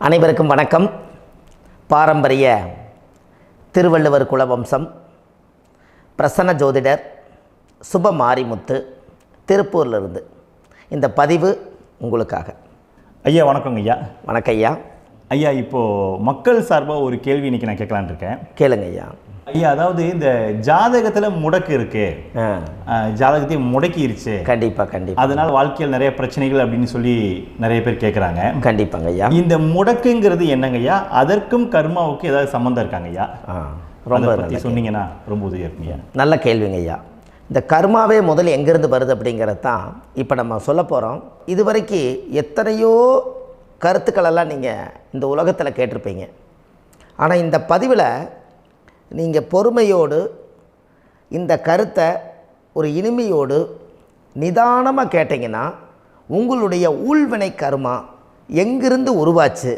அனைவருக்கும் வணக்கம். பாரம்பரிய திருவள்ளுவர் குலவம்சம் பிரசன்ன ஜோதிடர் சுப மாரிமுத்து திருப்பூரிலிருந்து இந்த பதிவு உங்களுக்காக. ஐயா வணக்கங்க ஐயா. வணக்கம் ஐயா. ஐயா இப்போது மக்கள் சார்பாக ஒரு கேள்வி இன்றைக்கி நான் கேட்கலான் இருக்கேன். கேளுங்க ஐயா. ஐயா அதாவது இந்த ஜாதகத்தில் முடக்கு இருக்கு, ஜாதகத்தையும் முடக்கிருச்சு, கண்டிப்பாக அதனால் வாழ்க்கையில் நிறைய பிரச்சனைகள் அப்படின்னு சொல்லி நிறைய பேர் கேட்குறாங்க. கண்டிப்பாங்க ஐயா. இந்த முடக்குங்கிறது என்னங்க ஐயா? அதற்கும் கர்மாவுக்கு ஏதாவது சம்மந்தம் இருக்காங்க ஐயா? ரொம்ப பற்றி சொன்னீங்கன்னா ரொம்ப உதவியாக இருக்குங்க. நல்ல கேள்விங்க ஐயா. இந்த கர்மாவே முதல்ல எங்கேருந்து வருது அப்படிங்கிறது தான் இப்போ நம்ம சொல்ல போகிறோம். இதுவரைக்கும் எத்தனையோ கருத்துக்களெல்லாம் நீங்கள் இந்த உலகத்தில் கேட்டிருப்பீங்க. ஆனால் இந்த பதிவில் நீங்கள் பொறுமையோடு இந்த கருத்தை ஒரு இனிமையோடு நிதானமாக கேட்டிங்கன்னா உங்களுடைய ஊழ்வினை கர்மா எங்கிருந்து உருவாச்சு,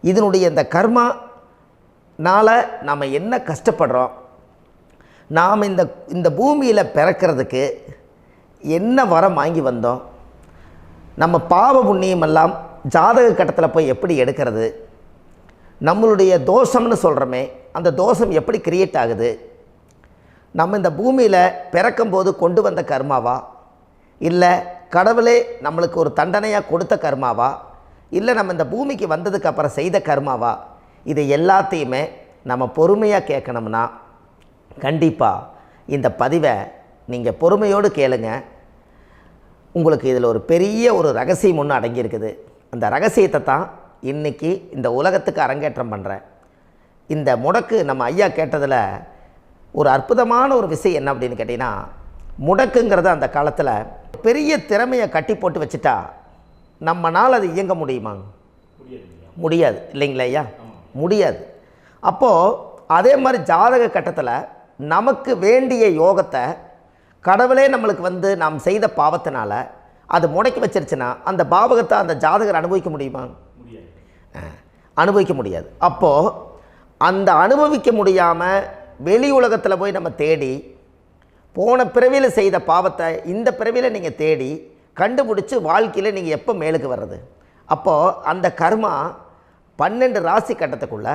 இதனுடைய இந்த கர்மானால் நாம் என்ன கஷ்டப்படுறோம், நாம் இந்த பூமியில் பிறக்கிறதுக்கு என்ன வரம் வாங்கி வந்தோம், நம்ம பாவ புண்ணியமெல்லாம் ஜாதக கட்டத்தில் போய் எப்படி எடுக்கிறது, நம்மளுடைய தோஷம்னு சொல்கிறோமே அந்த தோஷம் எப்படி கிரியேட் ஆகுது, நம்ம இந்த பூமியில் பிறக்கும்போது கொண்டு வந்த கர்மாவா, இல்லை கடவுளே நம்மளுக்கு ஒரு தண்டனையாக கொடுத்த கர்மாவா, இல்லை நம்ம இந்த பூமிக்கு வந்ததுக்கு அப்புறம் செய்த கர்மாவா, இது எல்லாத்தையுமே நம்ம பொறுமையாக கேட்கணும்னா கண்டிப்பாக இந்த பதிவை நீங்கள் பொறுமையோடு கேளுங்க. உங்களுக்கு இதில் ஒரு பெரிய ஒரு ரகசியம் ஒன்று அடங்கியிருக்குது. அந்த ரகசியத்தை தான் இன்றைக்கி இந்த உலகத்துக்கு அரங்கேற்றம் பண்ணுறேன். இந்த முடக்கு நம்ம ஐயா கேட்டதில் ஒரு அற்புதமான ஒரு விஷயம் என்ன அப்படின்னு கேட்டிங்கன்னா, முடக்குங்கிறது அந்த காலத்தில் பெரிய திறமையை கட்டி போட்டு வச்சுட்டா நம்மனால் அது இயங்க முடியுமா? முடியாது இல்லைங்களா ஐயா? முடியாது. அப்போது அதே மாதிரி ஜாதக கட்டத்தில் நமக்கு வேண்டிய யோகத்தை கடவுளே நம்மளுக்கு நாம் செய்த பாவத்தினால அது முடக்கி வச்சிருச்சுன்னா அந்த பாவகத்தை அந்த ஜாதகர் அனுபவிக்க முடியுமா? அனுபவிக்க முடியாது. அப்போது அந்த அனுபவிக்க முடியாமல் வெளி உலகத்தில் போய் நம்ம தேடி போன பிறவியில் செய்த பாவத்தை இந்த பிறவியில் நீங்கள் தேடி கண்டுபிடிச்சி வாழ்க்கையில் நீங்கள் எப்போ மேலுக்கு வர்றது? அப்போது அந்த கர்மா 12 ராசி கட்டத்துக்குள்ள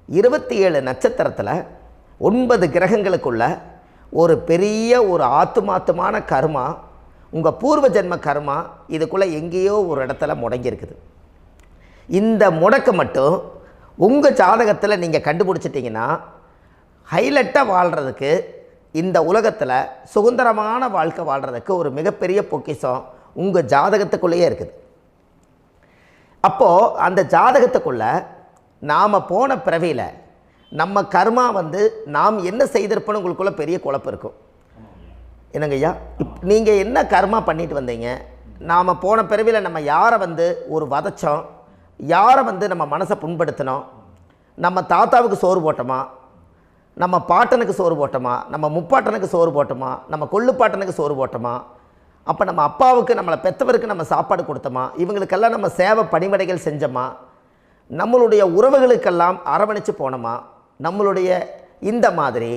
27 நட்சத்திரத்தில் 9 கிரகங்களுக்குள்ள ஒரு பெரிய ஒரு ஆத்துமாத்துமான கர்மா, உங்கள் பூர்வ ஜென்ம கர்மா இதுக்குள்ளே எங்கேயோ ஒரு இடத்துல முடங்கியிருக்குது. இந்த முடக்க மட்டும் உங்கள் ஜாதகத்தில் நீங்கள் கண்டுபிடிச்சிட்டிங்கன்னா ஹைலைட்டாக வாழ்கிறதுக்கு, இந்த உலகத்தில் சுதந்திரமான வாழ்க்கை வாழ்கிறதுக்கு ஒரு மிகப்பெரிய பொக்கிஷம் உங்கள் ஜாதகத்துக்குள்ளேயே இருக்குது. அப்போது அந்த ஜாதகத்துக்குள்ளே நாம் போன பிறவியில் நம்ம கர்மா நாம் என்ன செய்திருப்போன்னு உங்களுக்குள்ளே பெரிய குழப்பம் இருக்கும். என்னங்க ஐயா, நீங்கள் என்ன கர்மா பண்ணிட்டு வந்தீங்க, நாம் போன பிறவியில் நம்ம யாரை ஒரு வதச்சோம், யாரை நம்ம மனசை புண்படுத்தினோம், நம்ம தாத்தாவுக்கு சோறு போட்டோமா, நம்ம பாட்டனுக்கு சோறு போட்டோமா, நம்ம முப்பாட்டனுக்கு சோறு போட்டோமா, நம்ம கொள்ளுப்பாட்டனுக்கு சோறு போட்டோமா, அப்போ நம்ம அப்பாவுக்கு நம்மளை பெற்றவருக்கு நம்ம சாப்பாடு கொடுத்தோமா, இவங்களுக்கெல்லாம் நம்ம சேவை பணிமடைகள் செஞ்சோமா, நம்மளுடைய உறவுகளுக்கெல்லாம் அரவணைச்சு போனோமா, நம்மளுடைய இந்த மாதிரி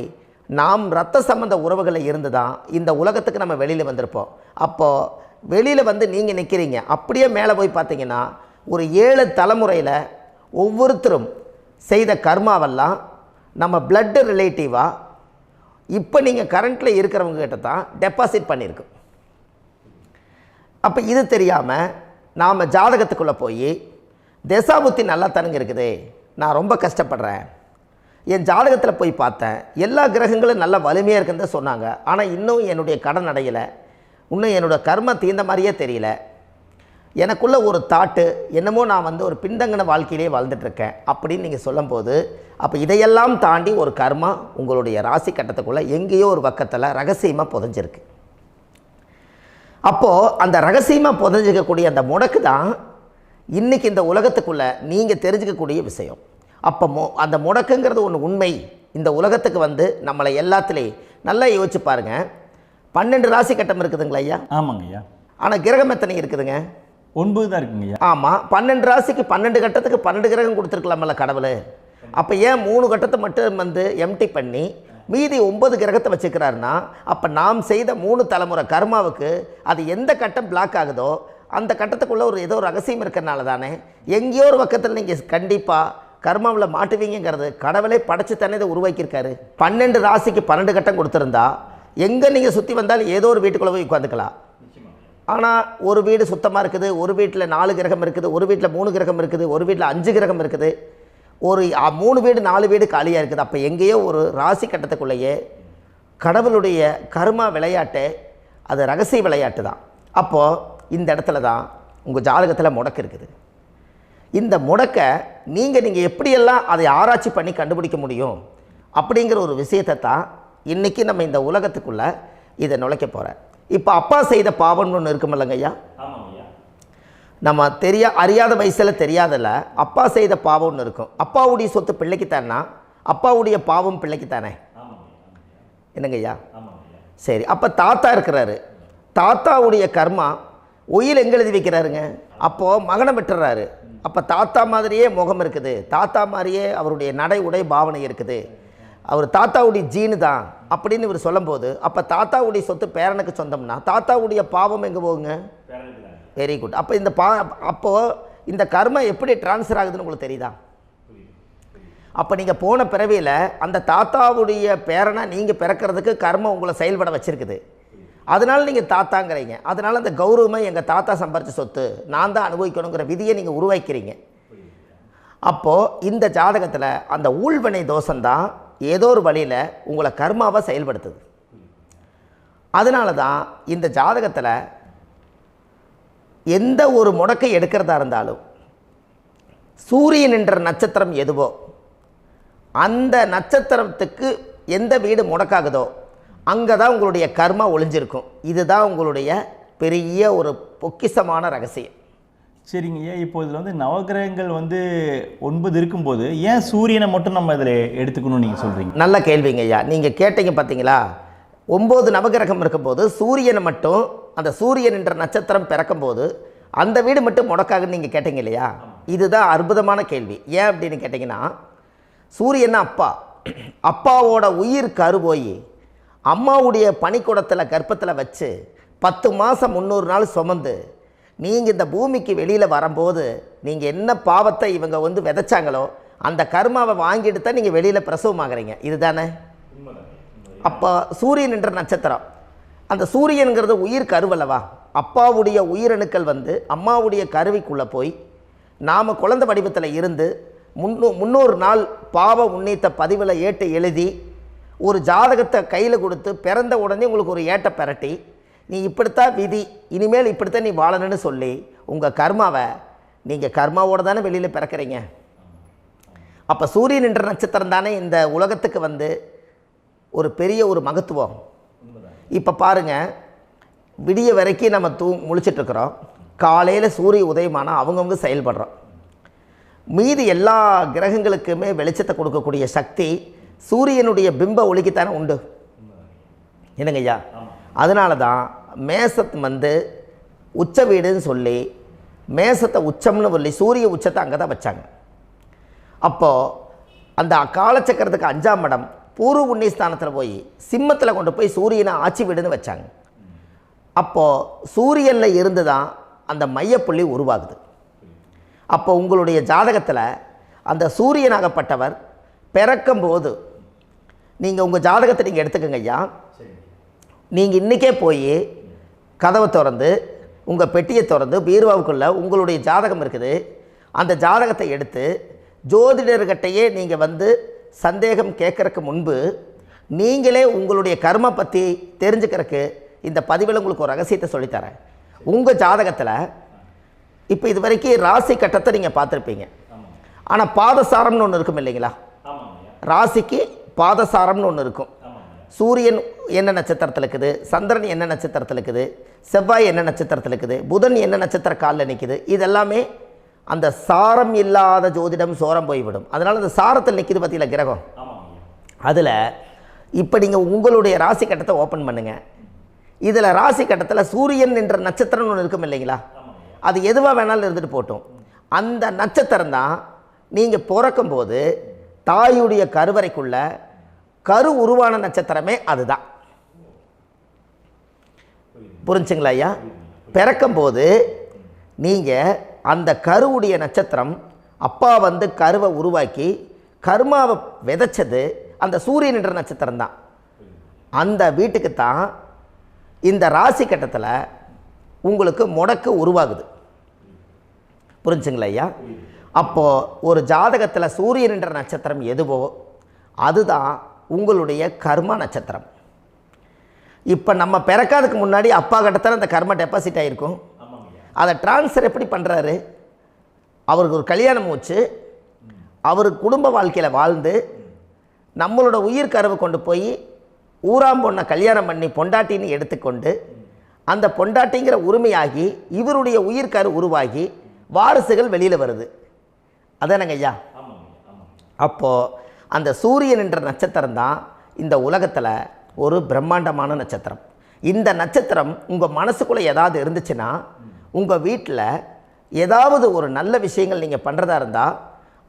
நாம் இரத்த சம்பந்த உறவுகளை இருந்து தான் இந்த உலகத்துக்கு நம்ம வெளியில் வந்திருப்போம். அப்போது வெளியில் நீங்கள் நிற்கிறீங்க, அப்படியே மேலே போய் பார்த்தீங்கன்னா ஒரு 7 தலைமுறையில் ஒவ்வொருத்தரும் செய்த கர்மாவெல்லாம் நம்ம பிளட்டு ரிலேட்டிவாக இப்போ நீங்கள் கரண்ட்டில் இருக்கிறவங்க கிட்ட தான் டெபாசிட் பண்ணியிருக்கோம். அப்போ இது தெரியாமல் நாம் ஜாதகத்துக்குள்ளே போய் தசாபுத்தி நல்லா தனுங்க இருக்குது, நான் ரொம்ப கஷ்டப்படுறேன், என் ஜாதகத்தில் போய் பார்த்தேன் எல்லா கிரகங்களும் நல்ல வலிமையாக இருக்குன்னு தான் சொன்னாங்க, ஆனால் இன்னும் என்னுடைய கடன் அடையலை, இன்னும் என்னோடய கர்ம தீர்ந்த மாதிரியே தெரியல, எனக்குள்ளே ஒரு தாட்டு என்னமோ நான் ஒரு பின்தங்கின வாழ்க்கையிலே வாழ்ந்துட்டுருக்கேன் அப்படின்னு நீங்கள் சொல்லும்போது, அப்போ இதையெல்லாம் தாண்டி ஒரு கர்மா உங்களுடைய ராசி கட்டத்துக்குள்ளே எங்கேயோ ஒரு பக்கத்தில் ரகசியமாக புதைஞ்சிருக்கு. அப்போது அந்த ரகசியமாக புதைஞ்சிக்கக்கூடிய அந்த முடக்கு தான் இன்றைக்கி இந்த உலகத்துக்குள்ளே நீங்கள் தெரிஞ்சுக்கக்கூடிய விஷயம். அப்போ அந்த முடக்குங்கிறது ஒன்று உண்மை. இந்த உலகத்துக்கு நம்மளை எல்லாத்துலேயும் நல்லா யோசிச்சு பாருங்கள். 12 ராசி கட்டம் இருக்குதுங்களா ஐயா? ஆமாங்க ஐயா. ஆனால் கிரகம் எத்தனை இருக்குதுங்க? 9 தான் இருக்குங்க ஐயா. ஆமாம், 12 ராசிக்கு 12 கட்டத்துக்கு 12 கிரகம் கொடுத்துருக்கலாமல்ல கடவுள். அப்போ ஏன் 3 கட்டத்தை மட்டும் எம்டி பண்ணி மீதி 9 கிரகத்தை வச்சுக்கிறாருன்னா, அப்போ நாம் செய்த 3 தலைமுறை கர்மாவுக்கு அது எந்த கட்டம் பிளாக் ஆகுதோ அந்த கட்டத்துக்குள்ளே ஏதோ ஒரு ரகசியம் இருக்கிறனால தானே எங்கேயோ ஒரு பக்கத்தில் நீங்கள் கண்டிப்பாக கர்மாவில் மாட்டுவீங்கிறது கடவுளே படைச்சு தானே இதை உருவாக்கியிருக்காரு. 12 ராசிக்கு 12 கட்டம் கொடுத்துருந்தா எங்கே நீங்கள் சுற்றி வந்தாலும் ஏதோ ஒரு வீட்டுக்குள்ளே போய் உட்காந்துக்கலாம். ஆனால் ஒரு வீடு சுத்தமாக இருக்குது, ஒரு வீட்டில் 4 கிரகம் இருக்குது, ஒரு வீட்டில் 3 கிரகம் இருக்குது, ஒரு வீட்டில் 5 கிரகம் இருக்குது, ஒரு 3 வீடு 4 வீடு காலியாக இருக்குது. அப்போ எங்கேயோ ஒரு ராசி கட்டத்துக்குள்ளேயே கடவுளுடைய கர்மா விளையாட்டு, அது ரகசிய விளையாட்டு தான். அப்போது இந்த இடத்துல தான் உங்கள் ஜாதகத்தில் முடக்கு இருக்குது. இந்த முடக்கை நீங்கள் எப்படியெல்லாம் அதை ஆராய்ச்சி பண்ணி கண்டுபிடிக்க முடியும் அப்படிங்கிற ஒரு விஷயத்தை தான் இன்றைக்கி நம்ம இந்த உலகத்துக்குள்ளே இதை நுழைக்க போகிறேன். இப்போ அப்பா செய்த பாவம்னு ஒன்று இருக்குமில்லங்க ஐயா, நம்ம அறியாத வயசில் தெரியாதில்ல, அப்பா செய்த பாவம்னு இருக்கும். அப்பாவுடைய சொத்து பிள்ளைக்குத்தானா, அப்பாவுடைய பாவம் பிள்ளைக்குத்தானே, என்னங்க ஐயா? சரி, அப்போ தாத்தா இருக்கிறாரு, தாத்தாவுடைய கர்மா உயிர் எங்கே எழுதி வைக்கிறாருங்க? அப்போது மகனை விட்டுறாரு. அப்போ தாத்தா மாதிரியே முகம் இருக்குது, தாத்தா மாதிரியே அவருடைய நடை உடை பாவனை இருக்குது, அவர் தாத்தாவுடைய ஜீனு தான் அப்படின்னு இவர் சொல்லும்போது, அப்போ தாத்தாவுடைய சொத்து பேரனுக்கு சொந்தம்னா தாத்தாவுடைய பாவம் எங்கே போகுங்க? Very good. அப்போ அப்போது இந்த கர்மா எப்படி டிரான்ஸ்ஃபர் ஆகுதுன்னு உங்களுக்கு தெரியுதா? அப்போ நீங்கள் போன பிறவியில் அந்த தாத்தாவுடைய பேரனை நீங்கள் பிறக்கிறதுக்கு கர்மம் உங்களை செயல்பட வச்சுருக்குது. அதனால் நீங்கள் தாத்தாங்கிறீங்க. அதனால் அந்த கௌரவமாக எங்கள் தாத்தா சம்பாரித்த சொத்து நான் தான் அனுபவிக்கணுங்கிற விதியை நீங்கள் உருவாக்கிறீங்க. அப்போது இந்த ஜாதகத்தில் அந்த ஊழ்வினை தோஷந்தான் ஏதோ ஒரு வழியில் உங்களை கர்மாவை செயல்படுத்துது. அதனால தான் இந்த ஜாதகத்தில் எந்த ஒரு முடக்கை எடுக்கிறதா இருந்தாலும் சூரியன் என்ற நட்சத்திரம் எதுவோ அந்த நட்சத்திரத்துக்கு எந்த வீடு முடக்காகுதோ அங்கே தான் உங்களுடைய கர்மா ஒளிஞ்சிருக்கும். இதுதான் உங்களுடைய பெரிய ஒரு பொக்கிஷமான ரகசியம். சரிங்க ஐயா, இப்போ இதில் நவகிரகங்கள் 9 இருக்கும்போது ஏன் சூரியனை மட்டும் நம்ம இதில் எடுத்துக்கணும்னு நீங்கள் சொல்கிறீங்க? நல்ல கேள்விங்க ஐயா. நீங்கள் கேட்டீங்க பார்த்தீங்களா, 9 நவகிரகம் இருக்கும்போது சூரியனை மட்டும், அந்த சூரியன் என்ற நட்சத்திரம் பிறக்கும்போது அந்த வீடு மட்டும் முடக்காகுன்னு நீங்கள் கேட்டீங்க இல்லையா? இதுதான் அற்புதமான கேள்வி. ஏன் அப்படின்னு கேட்டிங்கன்னா, சூரியன் அப்பாவோட உயிர் கரு போய் அம்மாவுடைய பனிக்கூடத்தில் கர்ப்பத்தில் வச்சு 10 மாதம் 300 நாள் சுமந்து நீங்கள் இந்த பூமிக்கு வெளியில் வரும்போது நீங்கள் என்ன பாவத்தை இவங்க விதைச்சாங்களோ அந்த கர்மாவை வாங்கிட்டு தான் நீங்கள் வெளியில் பிரசவமாகறீங்க. இதுதானே? அப்போ சூரியன் என்ற நட்சத்திரம், அந்த சூரியனுங்கிறது உயிர் கருவல்லவா, அப்பாவுடைய உயிரணுக்கள் அம்மாவுடைய கருவிக்குள்ளே போய் நாம் குழந்தை வடிவத்தில் இருந்து 300 நாள் பாவ உன்னித்த பதிவில் ஏட்டு எழுதி ஒரு ஜாதகத்தை கையில் கொடுத்து பிறந்த உடனே உங்களுக்கு ஒரு ஏட்டை பெரட்டி நீ இப்படித்தான் விதி, இனிமேல் இப்படித்தான் நீ வாழணும்னு சொல்லி உங்கள் கர்மாவை நீங்கள் கர்மாவோடு தானே வெளியில் பிறக்கிறீங்க. அப்போ சூரியன் என்ற நட்சத்திரம் தானே இந்த உலகத்துக்கு ஒரு பெரிய ஒரு மகத்துவம். இப்போ பாருங்கள், விடிய வரைக்கும் நம்ம முழிச்சிட்ருக்குறோம், காலையில் சூரிய உதயமானால் அவங்கவுங்க செயல்படுறோம். மீதி எல்லா கிரகங்களுக்குமே வெளிச்சத்தை கொடுக்கக்கூடிய சக்தி சூரியனுடைய பிம்ப ஒளிக்குத்தானே உண்டு, என்னங்க ஐயா? அதனால தான் மேசத்து உச்ச வீடுன்னு சொல்லி மேசத்தை உச்சம்னு சொல்லி சூரிய உச்சத்தை அங்கே தான் வச்சாங்க. அப்போது அந்த காலச்சக்கரத்துக்கு 5ஆம் இடம் பூர்வ புண்ணியஸ்தானத்தில் போய் சிம்மத்தில் கொண்டு போய் சூரியனை ஆட்சி வீடுன்னு வச்சாங்க. அப்போது சூரியனில் இருந்து தான் அந்த மையப்புள்ளி உருவாகுது. அப்போ உங்களுடைய ஜாதகத்தில் அந்த சூரியனாகப்பட்டவர் பிறக்கும்போது நீங்கள் உங்கள் ஜாதகத்தை நீங்கள் எடுத்துக்கங்க ஐயா. நீங்கள் இன்றைக்கே போய் கதவை திறந்து உங்கள் பெட்டியை திறந்து பீர்வாவுக்குள்ளே உங்களுடைய ஜாதகம் இருக்குது, அந்த ஜாதகத்தை எடுத்து ஜோதிடர்கிட்டையே நீங்கள் சந்தேகம் கேட்குறக்கு முன்பு நீங்களே உங்களுடைய கர்ம பற்றி தெரிஞ்சுக்கிறதுக்கு இந்த பதிவில் உங்களுக்கு ஒரு ரகசியத்தை சொல்லித்தரேன். உங்கள் ஜாதகத்தில் இப்போ இது வரைக்கும் ராசி கட்டத்தை நீங்கள் பார்த்துருப்பீங்க, ஆனால் பாதசாரம்னு ஒன்று இருக்கும் இல்லைங்களா? ராசிக்கு பாதசாரம்னு ஒன்று இருக்கும். சூரியன் என்ன நட்சத்திரத்தில் இருக்குது, சந்திரன் என்ன நட்சத்திரத்தில் இருக்குது, செவ்வாய் என்ன நட்சத்திரத்தில் இருக்குது, புதன் என்ன நட்சத்திர காலில் நிற்குது, இதெல்லாமே அந்த சாரம் இல்லாத ஜோதிடம் சோரம் போய்விடும். அதனால் அந்த சாரத்தில் நிற்கிது பார்த்தீங்களா கிரகம், அதில் இப்போ நீங்கள் உங்களுடைய ராசி கட்டத்தை ஓப்பன் பண்ணுங்கள். இதில் ராசி கட்டத்தில் சூரியன் என்ற நட்சத்திரம்னு ஒன்று இருக்கும் இல்லைங்களா? அது எதுவாக வேணாலும் இருந்துட்டு போட்டோம். அந்த நட்சத்திரம் தான் நீங்கள் பிறக்கும்போது தாயுடைய கருவறைக்குள்ள கரு உருவான நட்சத்திரமே அதுதான். புரிஞ்சுங்களா ஐயா? பிறக்கும்போது நீங்கள் அந்த கருவுடைய நட்சத்திரம் அப்பா வந்து கருவை உருவாக்கி கர்மாவை விதைச்சது அந்த சூரியன் என்ற நட்சத்திரம் தான். அந்த வீட்டுக்கு தான் இந்த ராசி கட்டத்தில் உங்களுக்கு முடக்கு உருவாகுது. புரிஞ்சுங்களா ஐயா? அப்போது ஒரு ஜாதகத்தில் சூரியன் என்ற நட்சத்திரம் எதுவோ அதுதான் உங்களுடைய கர்மா நட்சத்திரம். இப்போ நம்ம பிறக்காதுக்கு முன்னாடி அப்பா கட்டத்தில் அந்த கர்மா டெபாசிட் ஆகிருக்கும். அதை ட்ரான்ஸ்ஃபர் எப்படி பண்ணுறாரு? அவருக்கு ஒரு கல்யாணம் வச்சு அவர் குடும்ப வாழ்க்கையில் வாழ்ந்து நம்மளோட உயிர் கருவை கொண்டு போய் ஊராம் பொண்ணை கல்யாணம் பண்ணி பொண்டாட்டின்னு எடுத்துக்கொண்டு அந்த பொண்டாட்டிங்கிற உரிமையாகி இவருடைய உயிர் கரு உருவாகி வாரிசுகள் வெளியில் வருது. அதானங்க ஐயா? அப்போது அந்த சூரியன் என்ற நட்சத்திரம் தான் இந்த உலகத்தில் ஒரு பிரம்மாண்டமான நட்சத்திரம். இந்த நட்சத்திரம் உங்கள் மனசுக்குள்ளே ஏதாவது இருந்துச்சுன்னா உங்கள் வீட்டில் ஏதாவது ஒரு நல்ல விஷயங்கள் நீங்கள் பண்ணுறதா இருந்தால்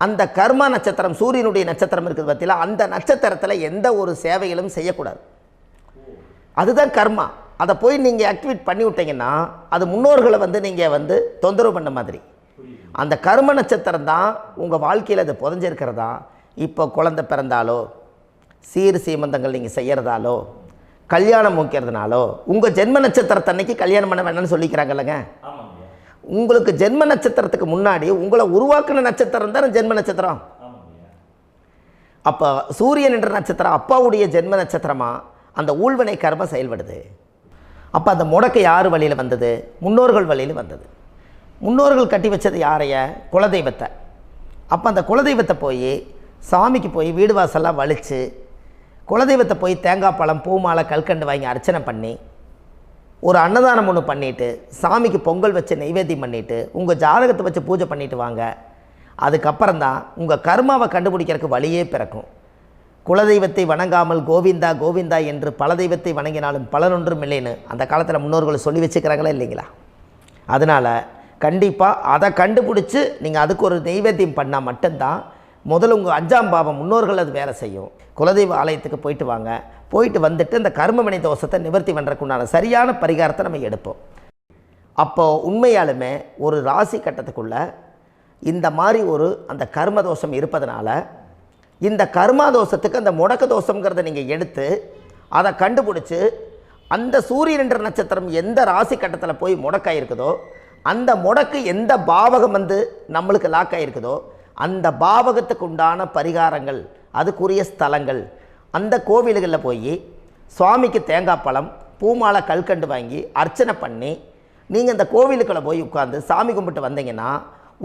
அந்த கர்மா நட்சத்திரம் சூரியனுடைய நட்சத்திரம் இருக்குது பார்த்தீங்களா, அந்த நட்சத்திரத்தில் எந்த ஒரு சேவைகளும் செய்யக்கூடாது. அதுதான் கர்மா. அதை போய் நீங்கள் ஆக்டிவேட் பண்ணி விட்டீங்கன்னா அது முன்னோர்களை வந்து நீங்கள் வந்து தொந்தரவு பண்ண மாதிரி. அந்த கர்ம நட்சத்திரம் தான் உங்கள் வாழ்க்கையில் அது புதஞ்சிருக்கிறதா. இப்போ குழந்தை பிறந்தாலோ சீர் சீமந்தங்கள் நீங்கள் செய்கிறதாலோ கல்யாணம் முக்கிறதுனாலோ உங்கள் ஜென்ம நட்சத்திரத்தன்னைக்கு கல்யாணம் பண்ண வேண்டாம்னு சொல்லிக்கிறாங்கல்லங்க. உங்களுக்கு ஜென்ம நட்சத்திரத்துக்கு முன்னாடி உங்களை உருவாக்குன நட்சத்திரம் தான் ஜென்ம நட்சத்திரம். அப்போ சூரியன் என்ற நட்சத்திரம் அப்பாவுடைய ஜென்ம நட்சத்திரமாக அந்த ஊழ்வினை கர்மம் செயல்படுது. அப்போ அந்த முடக்கு யார் வழியில் வந்தது? முன்னோர்கள் வழியில் வந்தது. முன்னோர்கள் கட்டி வச்சது யாரைய? குலதெய்வத்தை. அப்போ அந்த குலதெய்வத்தை போய் சாமிக்கு போய் வீடு வாசல்லாம் வலித்து குலதெய்வத்தை போய் தேங்காய் பழம் பூ மாலை கல்கண்டு வாங்கி அர்ச்சனை பண்ணி ஒரு அன்னதானம் ஒன்று பண்ணிவிட்டு சாமிக்கு பொங்கல் வச்சு நைவேத்தியம் பண்ணிவிட்டு உங்கள் ஜாதகத்தை வச்சு பூஜை பண்ணிவிட்டு வாங்க. அதுக்கப்புறம் தான் உங்கள் கர்மாவை கண்டுபிடிக்கிறதுக்கு வழியே பிறக்கும். குலதெய்வத்தை வணங்காமல் கோவிந்தா கோவிந்தா என்று பல தெய்வத்தை வணங்கினாலும் பலனொன்றும் இல்லைன்னு அந்த காலத்தில் முன்னோர்கள் சொல்லி வச்சுக்கிறாங்களா இல்லைங்களா? அதனால் கண்டிப்பாக அதை கண்டுபிடிச்சி நீங்கள் அதுக்கு ஒரு நைவேத்தியம் பண்ணால் மட்டும்தான் முதல்ல உங்கள் 5ஆம் பாவம் முன்னோர்கள் அது வேலை செய்யும். குலதெய்வ ஆலயத்துக்கு போயிட்டு வாங்க. போயிட்டு வந்துட்டு இந்த கர்மவினை தோஷத்தை நிவர்த்தி பண்ணுறதுக்குண்டான சரியான பரிகாரத்தை நம்ம எடுப்போம். அப்போது உண்மையாலுமே ஒரு ராசி கட்டத்துக்குள்ளே இந்த மாதிரி ஒரு அந்த கர்ம தோஷம் இருப்பதனால இந்த கர்மா தோஷத்துக்கு அந்த முடக்க தோஷங்கிறத நீங்கள் எடுத்து அதை கண்டுபிடிச்சி அந்த சூரியன் என்ற நட்சத்திரம் எந்த ராசி கட்டத்தில் போய் முடக்காயிருக்குதோ அந்த முடக்கு எந்த பாவகம் வந்து நம்மளுக்கு லாக் ஆகிருக்குதோ அந்த பாவகத்துக்கு உண்டான பரிகாரங்கள் அதுக்குரிய ஸ்தலங்கள் அந்த கோவில்களில் போய் சுவாமிக்கு தேங்காய் பழம் பூமாலை கல்கண்டு வாங்கி அர்ச்சனை பண்ணி நீங்கள் அந்த கோவிலுக்குள்ளே போய் உட்காந்து சாமி கும்பிட்டு வந்தீங்கன்னா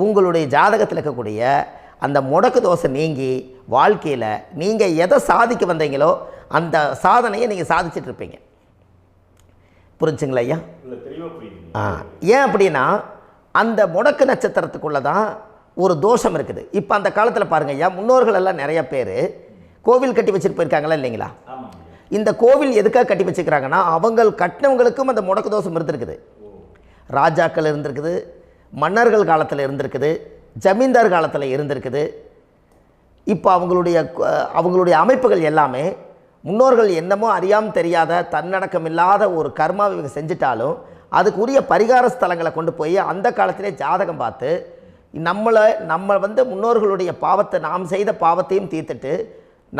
உங்களுடைய ஜாதகத்தில் இருக்கக்கூடிய அந்த முடக்கு தோசை நீங்கி வாழ்க்கையில் நீங்கள் எதை சாதிக்க வந்தீங்களோ அந்த சாதனையை நீங்கள் சாதிச்சிட்ருப்பீங்க. புரிஞ்சுங்களா ஐயா? ஏன் அப்படின்னா அந்த முடக்கு நட்சத்திரத்துக்குள்ளே தான் ஒரு தோஷம் இருக்குது. இப்போ அந்த காலத்தில் பாருங்கள் ஐயா, முன்னோர்கள் எல்லாம் நிறைய பேர் கோவில் கட்டி வச்சுட்டு போயிருக்காங்களா இல்லைங்களா? இந்த கோவில் எதுக்காக கட்டி வச்சுக்கிறாங்கன்னா அவங்க கட்டினவங்களுக்கும் அந்த முடக்கு தோஷம் இருந்திருக்குது. ராஜாக்கள் இருந்திருக்குது, மன்னர்கள் காலத்தில் இருந்திருக்குது, ஜமீன்தார் காலத்தில் இருந்திருக்குது. இப்போ அவங்களுடைய அமைப்புகள் எல்லாமே முன்னோர்கள் என்னமோ அறியாமல் தெரியாத தன்னடக்கம் இல்லாத ஒரு கர்மாவை இவங்க செஞ்சிட்டாலும் அதுக்குரிய பரிகார ஸ்தலங்களை கொண்டு போய் அந்த காலத்திலே ஜாதகம் பார்த்து நம்ம வந்து முன்னோர்களுடைய பாவத்தை நாம் செய்த பாவத்தையும் தீர்த்துட்டு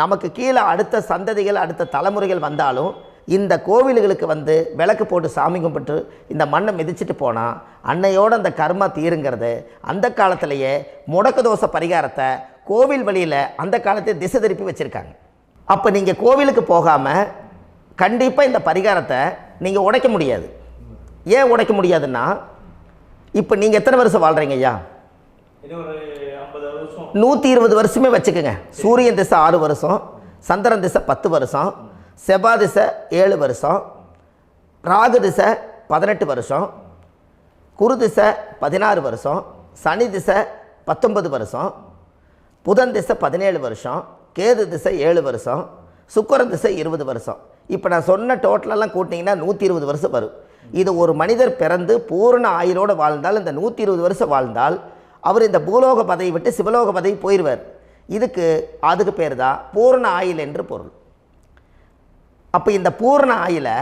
நமக்கு கீழே அடுத்த சந்ததிகள் அடுத்த தலைமுறைகள் வந்தாலும் இந்த கோவில்களுக்கு வந்து விளக்கு போட்டு சாமி கும்பிட்டு இந்த மண்ணை மிதிச்சுட்டு போனால் அன்னையோடு அந்த கர்மா தீருங்கிறது அந்த காலத்திலேயே முடக்க தோஷ பரிகாரத்தை கோவில் வழியில் அந்த காலத்தை திசை திருப்பி வச்சுருக்காங்க. அப்போ நீங்கள் கோவிலுக்கு போகாமல் கண்டிப்பாக இந்த பரிகாரத்தை நீங்கள் உடைக்க முடியாது. ஏன் உடைக்க முடியாதுன்னா இப்போ நீங்கள் எத்தனை வருஷம் வாழ்கிறீங்க ஐயா? 120 வருஷமே வச்சுக்கோங்க. சூரியன் திசை 6 வருஷம், சந்திரன் திசை 10 வருஷம், செவ்வாய் திசை 7 வருஷம், ராகு திசை 18 வருஷம், குரு திசை 16 வருஷம், சனி திசை 19 வருஷம், புதன் திசை 17 வருஷம், கேது திசை 7 வருஷம், சுக்கிரன் திசை 20 வருஷம். இப்போ நான் சொன்ன டோட்டலெல்லாம் கூட்டிங்கன்னா 120 வருஷம் வரும். இது ஒரு மனிதர் பிறந்து பூரண ஆயுளோடு வாழ்ந்தால் இந்த 120 வருஷம் வாழ்ந்தால் அவர் இந்த பூலோக பதவி விட்டு சிவலோக பதவி போயிடுவார். அதுக்கு பேர் தான் பூரண ஆயுள் என்று பொருள். அப்போ இந்த பூரண ஆயுளை